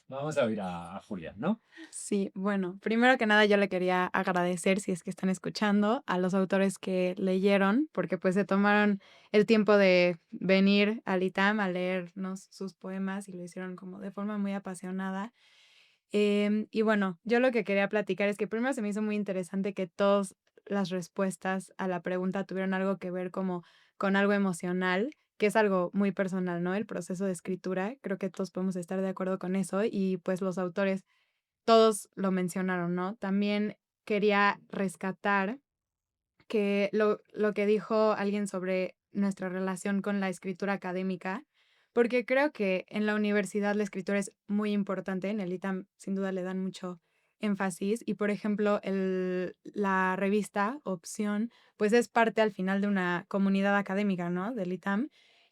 Vamos a oír a Julia, ¿no? Sí, bueno, primero que nada yo le quería agradecer, si es que están escuchando, a los autores que leyeron, porque pues se tomaron el tiempo de venir al ITAM a leernos sus poemas y lo hicieron como de forma muy apasionada. Y bueno, yo lo que quería platicar es que primero se me hizo muy interesante que todas las respuestas a la pregunta tuvieron algo que ver como con algo emocional, que es algo muy personal, ¿no? El proceso de escritura, creo que todos podemos estar de acuerdo con eso, y pues los autores todos lo mencionaron, ¿no? También quería rescatar que lo que dijo alguien sobre nuestra relación con la escritura académica, porque creo que en la universidad la escritura es muy importante, en el ITAM sin duda le dan mucho énfasis, y por ejemplo la revista Opción pues es parte al final de una comunidad académica, ¿no? Del ITAM,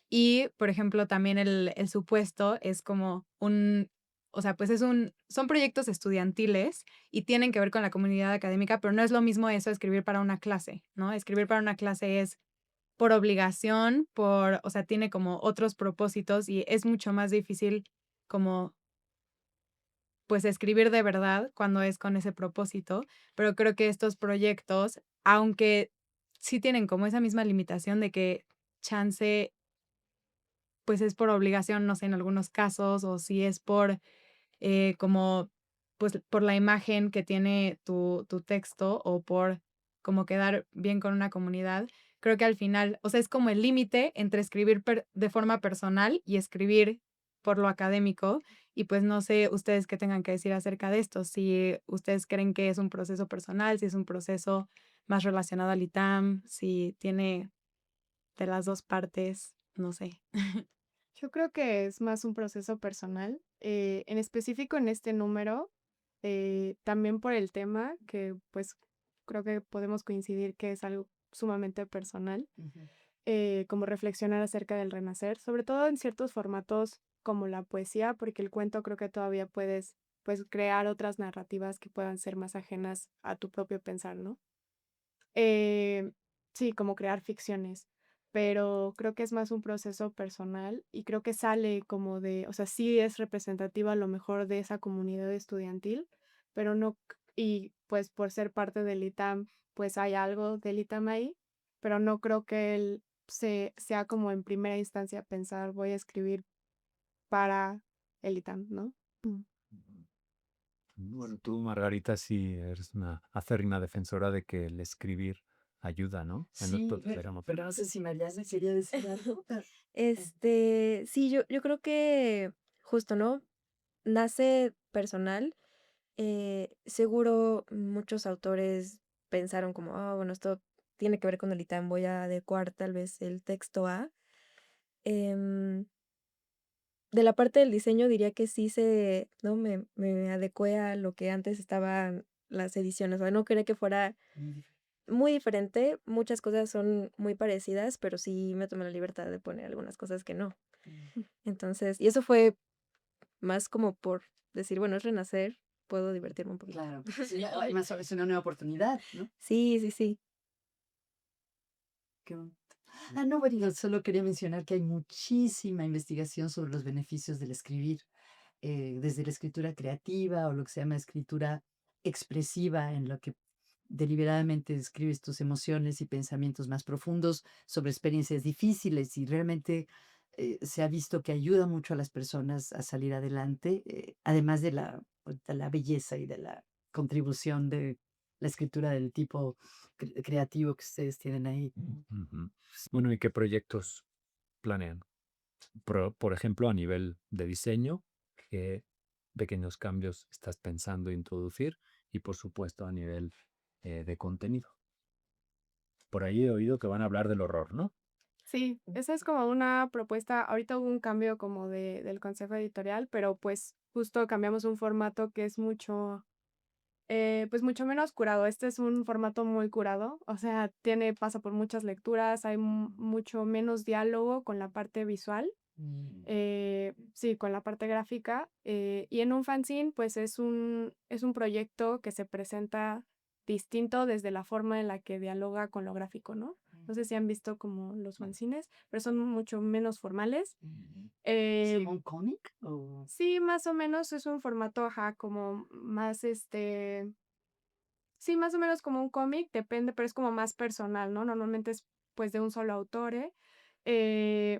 y por ejemplo también el supuesto es como o sea, pues son proyectos estudiantiles y tienen que ver con la comunidad académica, pero no es lo mismo eso escribir para una clase, ¿no? Escribir para una clase es por obligación, o sea, tiene como otros propósitos y es mucho más difícil como, pues, escribir de verdad cuando es con ese propósito, pero creo que estos proyectos, aunque sí tienen como esa misma limitación de que chance, pues, es por obligación, no sé, en algunos casos, o si es por como, pues, por la imagen que tiene tu texto o por como quedar bien con una comunidad. Creo que al final, o sea, es como el límite entre escribir de forma personal y escribir por lo académico. Y pues no sé ustedes qué tengan que decir acerca de esto, si ustedes creen que es un proceso personal, si es un proceso más relacionado al ITAM, si tiene de las dos partes, no sé. Yo creo que es más un proceso personal, en específico en este número, también por el tema que pues creo que podemos coincidir que es algo sumamente personal, Ujú. como reflexionar acerca del renacer, sobre todo en ciertos formatos como la poesía, porque el cuento creo que todavía puedes pues crear otras narrativas que puedan ser más ajenas a tu propio pensar, ¿no? Eh, sí, como crear ficciones, pero creo que es más un proceso personal y creo que sale como de, o sea, sí es representativa a lo mejor de esa comunidad estudiantil, pero no, y pues por ser parte del ITAM, pues hay algo del ITAM ahí, pero no creo que él sea como en primera instancia pensar, voy a escribir para el ITAM, ¿no? Mm. Bueno, tú, Margarita, sí eres una acérrima defensora de que el escribir ayuda, ¿no? En Sí, nosotros éramos. pero no sé si Mariana quería decir algo. Sí, yo creo que justo, ¿no? Nace personal. Seguro muchos autores pensaron como, ah, bueno, esto tiene que ver con el ITAM, voy a adecuar tal vez el texto a. Em, de la parte del diseño diría que sí ¿no? Me adecué a lo que antes estaban las ediciones. O sea, no quería que fuera Mm, muy diferente. Muchas cosas son muy parecidas, pero sí me tomé la libertad de poner algunas cosas que no. mm. Entonces, y eso fue más como por decir, bueno, es renacer, puedo divertirme un poquito. Claro, sí, además es una nueva oportunidad, ¿no? Sí, sí, sí. Qué bonito. No, bueno, solo quería mencionar que hay muchísima investigación sobre los beneficios del escribir, desde la escritura creativa o lo que se llama escritura expresiva, en lo que deliberadamente escribes tus emociones y pensamientos más profundos sobre experiencias difíciles y realmente se ha visto que ayuda mucho a las personas a salir adelante, además de la belleza y de la contribución de la escritura del tipo creativo que ustedes tienen ahí. Ujú. Bueno, ¿y qué proyectos planean? Por ejemplo, a nivel de diseño, ¿qué pequeños cambios estás pensando introducir? Y por supuesto, a nivel de contenido. Por ahí he oído que van a hablar del horror, ¿no? Sí, esa es como una propuesta. Ahorita hubo un cambio como del consejo editorial, pero pues justo cambiamos un formato que es mucho, pues mucho menos curado. Este es un formato muy curado, o sea, pasa por muchas lecturas, hay mucho menos diálogo con la parte visual, sí, con la parte gráfica. Y en un fanzine, pues es un proyecto que se presenta distinto desde la forma en la que dialoga con lo gráfico, ¿no? No sé si han visto como los fanzines, pero son mucho menos formales. ¿Es Eh, como un cómic? O... sí, más o menos es un formato, ajá, como más sí, más o menos como un cómic, depende, pero es como más personal, ¿no? Normalmente es pues de un solo autor, eh,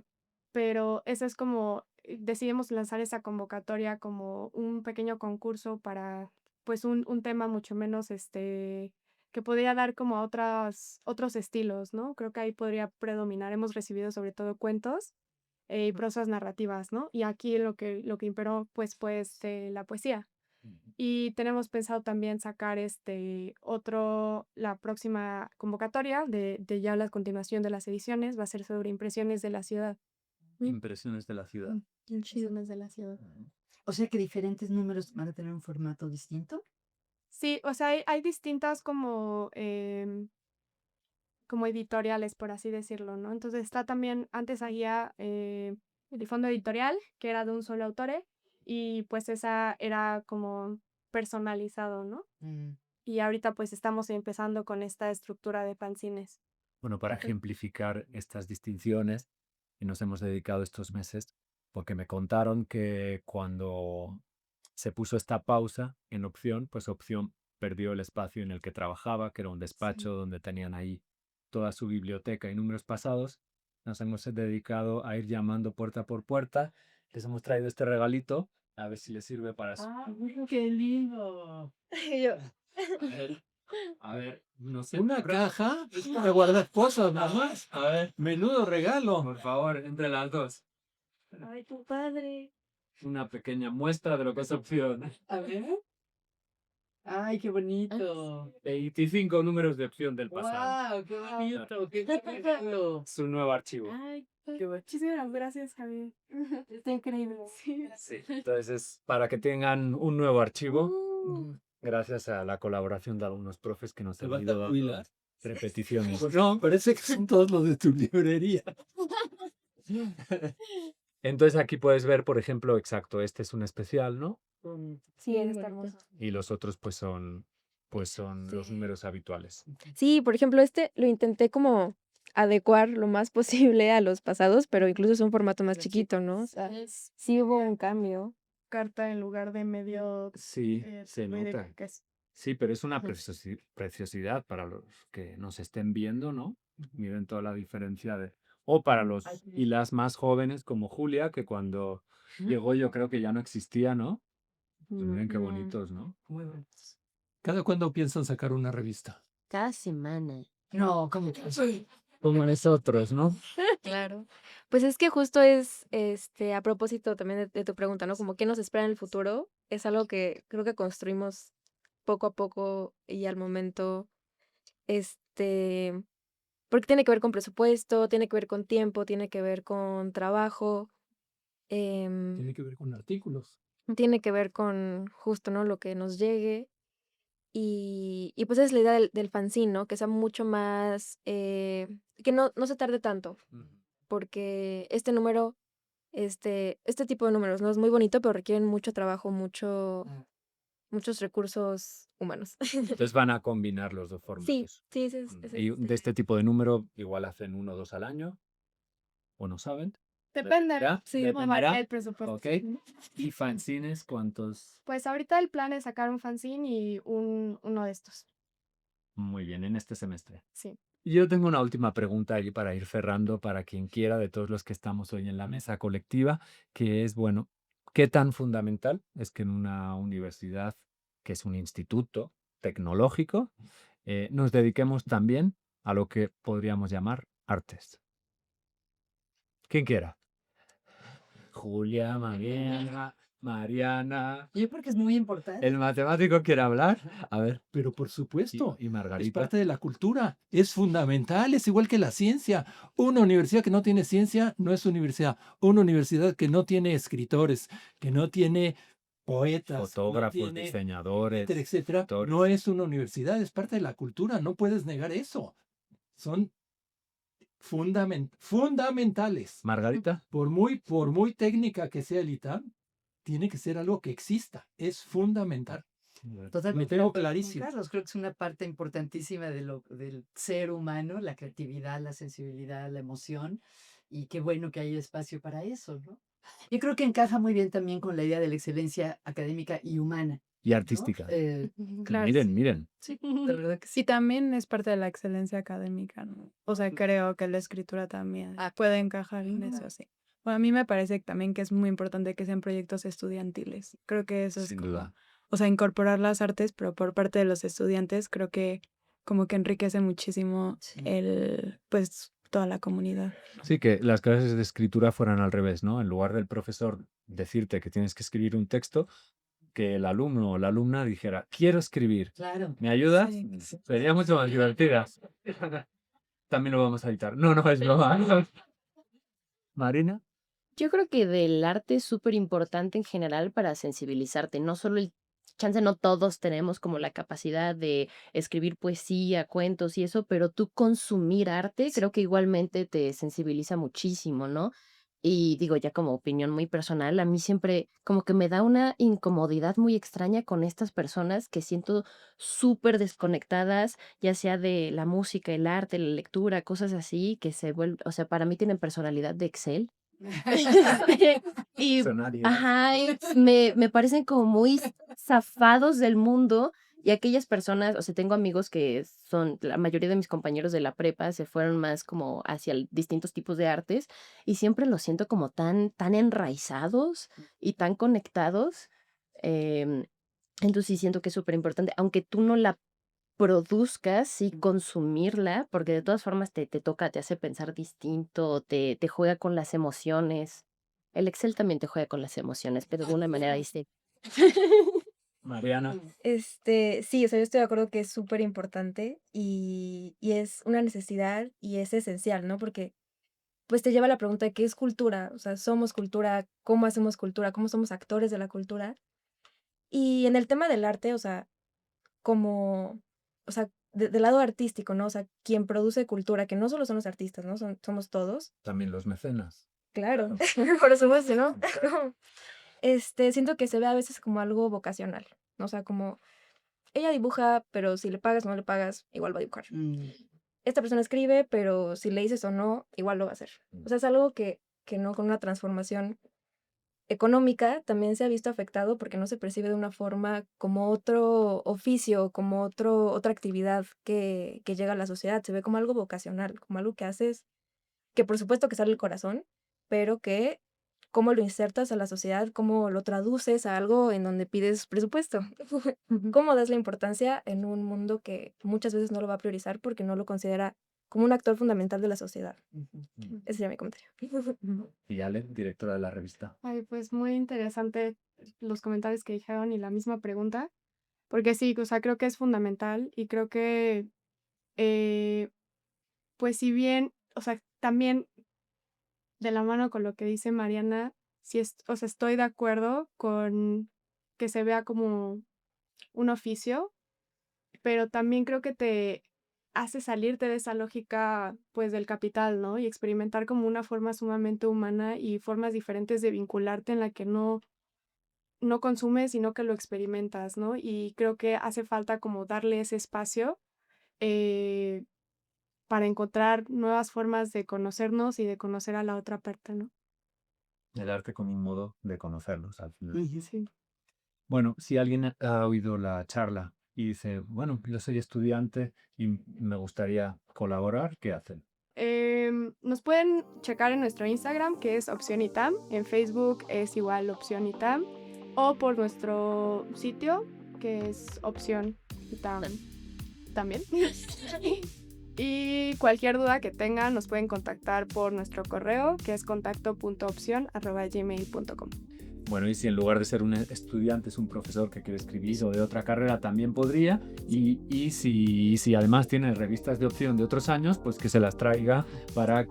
pero esa es como, decidimos lanzar esa convocatoria como un pequeño concurso para pues un tema mucho menos, que podría dar como otros estilos, ¿no? Creo que ahí podría predominar. Hemos recibido sobre todo cuentos y prosas narrativas, ¿no? Y aquí lo que imperó pues la poesía. Y tenemos pensado también sacar la próxima convocatoria de ya la continuación de las ediciones, va a ser sobre impresiones de la ciudad. Impresiones de la ciudad. Bien chido. Impresiones de la ciudad. O sea que diferentes números van a tener un formato distinto. Sí, o sea, hay distintas como editoriales, por así decirlo, ¿no? Entonces está también, antes había el fondo editorial, que era de un solo autor, y pues esa era como personalizado, ¿no? Mm, Y ahorita pues estamos empezando con esta estructura de fanzines. Bueno, para ejemplificar estas distinciones, y nos hemos dedicado estos meses, porque me contaron que cuando se puso esta pausa en Opción, pues Opción perdió el espacio en el que trabajaba, que era un despacho donde tenían ahí toda su biblioteca y números pasados. Nos hemos dedicado a ir llamando puerta por puerta. Les hemos traído este regalito, a ver si les sirve para eso. ¡Qué lindo! Y yo, A ver, no sé. Una caja es para guardar cosas nada más. A ver, Menudo regalo. por favor, entre las dos. ay, tu padre. Una pequeña muestra de lo que es Opción. A ver. Ay, qué bonito. 25 números de opción del pasado. Wow, qué bonito, qué bonito. Es un nuevo archivo. Ay, muchísimas gracias, Javier. Está increíble. Sí. Sí. Entonces, para que tengan un nuevo archivo, Mm. gracias a la colaboración de algunos profes que nos ¿Te han vas ido a dando jubilar? repeticiones. Pues no, parece que son todos los de tu librería. Entonces aquí puedes ver, por ejemplo, exacto, este es un especial, ¿no? Sí, Muy está bonito. hermoso. Y los otros pues son los Sí. números habituales. Sí, por ejemplo, este lo intenté como adecuar lo más posible a los pasados, pero incluso es un formato más Los chiquito, ¿no? O chicos. sea, Es sí hubo un cambio. carta en lugar de medio Sí, se tabloide nota. que es. Sí, pero es una Ujú. preciosidad para los que nos estén viendo, ¿no? Miren toda la diferencia de... O para los y las más jóvenes como Julia, que cuando llegó yo creo que ya no existía, ¿no? Pues miren qué No. bonitos, ¿no? Muy bonitos. ¿Cada cuándo piensan sacar una revista? Cada semana. No, como que Como nosotros, ¿no? Claro. Pues es que justo es, a propósito también de tu pregunta, ¿no? Como qué nos espera en el futuro, es algo que creo que construimos poco a poco y al momento, este, porque tiene que ver con presupuesto, tiene que ver con tiempo, tiene que ver con trabajo, em, Tiene que ver con artículos. tiene que ver con justo, ¿no? Lo que nos llegue. Y pues es la idea del fanzine, ¿no? Que sea mucho más, que no se tarde tanto, porque este número, este tipo de números, ¿no? Es muy bonito, pero requieren mucho trabajo, Ah, muchos recursos humanos. Entonces van a combinar los dos Sí, formatos. sí, ese Y es de este tipo de número igual hacen 1 o 2 al año, o no saben. Depende. ¿Ya? Sí, como varía Dependerá. el presupuesto. Ok. ¿Y fanzines cuántos? Pues ahorita el plan es sacar un fanzine y uno de estos. Muy bien, en este semestre. Sí. Yo tengo una última pregunta ahí para ir cerrando para quien quiera de todos los que estamos hoy en la mesa colectiva, que es, bueno, ¿qué tan fundamental es que en una universidad, que es un instituto tecnológico, nos dediquemos también a lo que podríamos llamar artes? ¿Quién quiera? Julia, Mariana. yo creo que es muy importante. ¿El matemático quiere hablar? A ver. Pero por supuesto, Y es Margarita. parte de la cultura, es fundamental, es igual que la ciencia. Una universidad que no tiene ciencia no es universidad. Una universidad que no tiene escritores, que no tiene poetas, no Fotógrafos, tiene diseñadores, etcétera, etcétera, actores. no es una universidad, es parte de la cultura, no puedes negar eso. Son fundamentales. Margarita. Por muy técnica que sea el ITAM, tiene que ser algo que exista, es fundamental. Lo Totalmente. tengo Con clarísimo. Carlos, creo que es una parte importantísima del ser humano, la creatividad, la sensibilidad, la emoción, y qué bueno que hay espacio para eso, ¿no? Yo creo que encaja muy bien también con la idea de la excelencia académica y humana, Y ¿no? artística. Claro. Miren, miren. Sí, de verdad que sí. Y también es parte de la excelencia académica, ¿no? O sea, creo que la escritura también puede encajar en eso, sí. Bueno, a mí me parece también que es muy importante que sean proyectos estudiantiles. Creo que eso es Sin como, duda. o sea, incorporar las artes, pero por parte de los estudiantes, creo que como que enriquece muchísimo Sí. pues, toda la comunidad. Sí, que las clases de escritura fueran al revés, ¿no? En lugar del profesor decirte que tienes que escribir un texto, que el alumno o la alumna dijera, quiero escribir, Claro. ¿me ayudas? Sí. Sería mucho más divertida. También lo vamos a editar. No, no es broma. Marina. Yo creo que del arte es súper importante en general para sensibilizarte. No solo el chance, no todos tenemos como la capacidad de escribir poesía, cuentos y eso, pero tú consumir arte creo que igualmente te sensibiliza muchísimo, ¿no? Y digo, ya como opinión muy personal, a mí siempre como que me da una incomodidad muy extraña con estas personas que siento súper desconectadas, ya sea de la música, el arte, la lectura, cosas así, que se vuelven, o sea, para mí tienen personalidad de Excel. Y, Sonario. ajá, y me parecen como muy zafados del mundo. Y aquellas personas, o sea, tengo amigos que son, la mayoría de mis compañeros de la prepa se fueron más como hacia distintos tipos de artes y siempre los siento como tan enraizados y tan conectados. em, entonces sí siento que es súper importante, aunque tú no la produzcas, sí consumirla, porque de todas formas te toca, te hace pensar distinto, te juega con las emociones. El Excel también te juega con las emociones, pero de una manera distinta. Mariana. Sí, o sea, yo estoy de acuerdo que es súper importante y es una necesidad y es esencial, ¿no? Porque pues te lleva a la pregunta de qué es cultura, o sea, somos cultura, cómo hacemos cultura, cómo somos actores de la cultura. Y en el tema del arte, o sea, como, o sea, del lado artístico, ¿no? O sea, quien produce cultura, que no solo son los artistas, ¿no? Somos todos. También los mecenas. Claro, por supuesto, ¿no? Siento que se ve a veces como algo vocacional, ¿no? O sea, como ella dibuja, pero si le pagas o no le pagas, igual va a dibujar. Esta persona escribe, pero si le dices o no, igual lo va a hacer. O sea, es algo que no con una transformación económica también se ha visto afectado porque no se percibe de una forma como otro oficio, como otra actividad que llega a la sociedad. Se ve como algo vocacional, como algo que haces, que por supuesto que sale del corazón, pero que cómo lo insertas a la sociedad, cómo lo traduces a algo en donde pides presupuesto. Cómo das la importancia en un mundo que muchas veces no lo va a priorizar porque no lo considera como un actor fundamental de la sociedad. Ese sería mi comentario. Y Ale, directora de la revista. Ay, pues muy interesante los comentarios que dijeron y la misma pregunta, porque sí, o sea, creo que es fundamental y creo que, pues si bien, o sea, también de la mano con lo que dice Mariana, sí o sea, estoy de acuerdo con que se vea como un oficio, pero también creo que te hace salirte de esa lógica, pues, del capital, ¿no? Y experimentar como una forma sumamente humana y formas diferentes de vincularte en la que no consumes, sino que lo experimentas, ¿no? Y creo que hace falta como darle ese espacio eh, para encontrar nuevas formas de conocernos y de conocer a la otra parte, ¿no? El arte como un modo de conocerlos al final. Sí. Bueno, si alguien ha oído la charla y dice, bueno, yo soy estudiante y me gustaría colaborar, ¿qué hacen? Nos pueden checar en nuestro Instagram, que es Opción ITAM. En Facebook es igual Opción ITAM. O por nuestro sitio, que es Opción ITAM también. Y cualquier duda que tengan, nos pueden contactar por nuestro correo, que es contacto.opcion@gmail.com. Bueno, y si en lugar de ser un estudiante es un profesor que quiere escribir o de otra carrera, también podría. Y si además tiene revistas de opción de otros años, pues que se las traiga para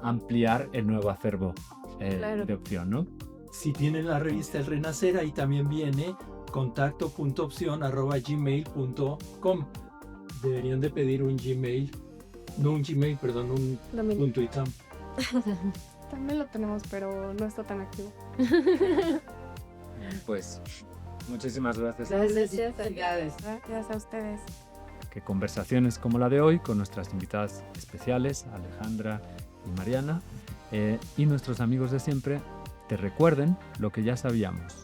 ampliar el nuevo acervo Claro. de opción, ¿no? Si tienen la revista El Renacer, ahí también viene contacto.opcion@gmail.com. Deberían de pedir un Gmail, no un Gmail, perdón, un punto .itam. También lo tenemos, pero no está tan activo. Pues muchísimas gracias. Gracias a ustedes. Que conversaciones como la de hoy con nuestras invitadas especiales, Alejandra y Mariana, y nuestros amigos de siempre, te recuerden lo que ya sabíamos,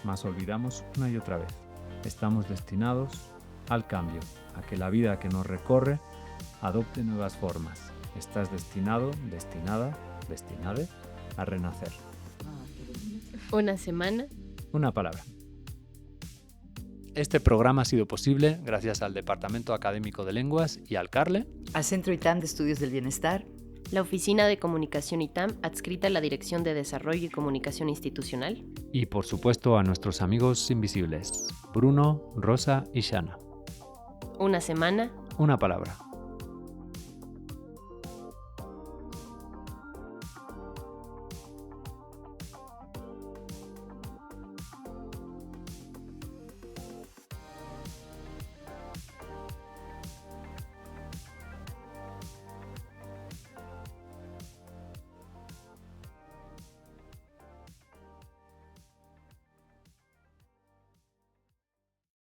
mas olvidamos una y otra vez. Estamos destinados al cambio, a que la vida que nos recorre adopte nuevas formas. Estás destinado, destinade a renacer. Una semana. Una palabra. Este programa ha sido posible gracias al Departamento Académico de Lenguas y al CARLE, Al Centro ITAM de Estudios del Bienestar, La Oficina de Comunicación ITAM, adscrita a la Dirección de Desarrollo y Comunicación Institucional. y por supuesto a nuestros amigos invisibles, Bruno, Rosa y Shana. Una semana. Una palabra.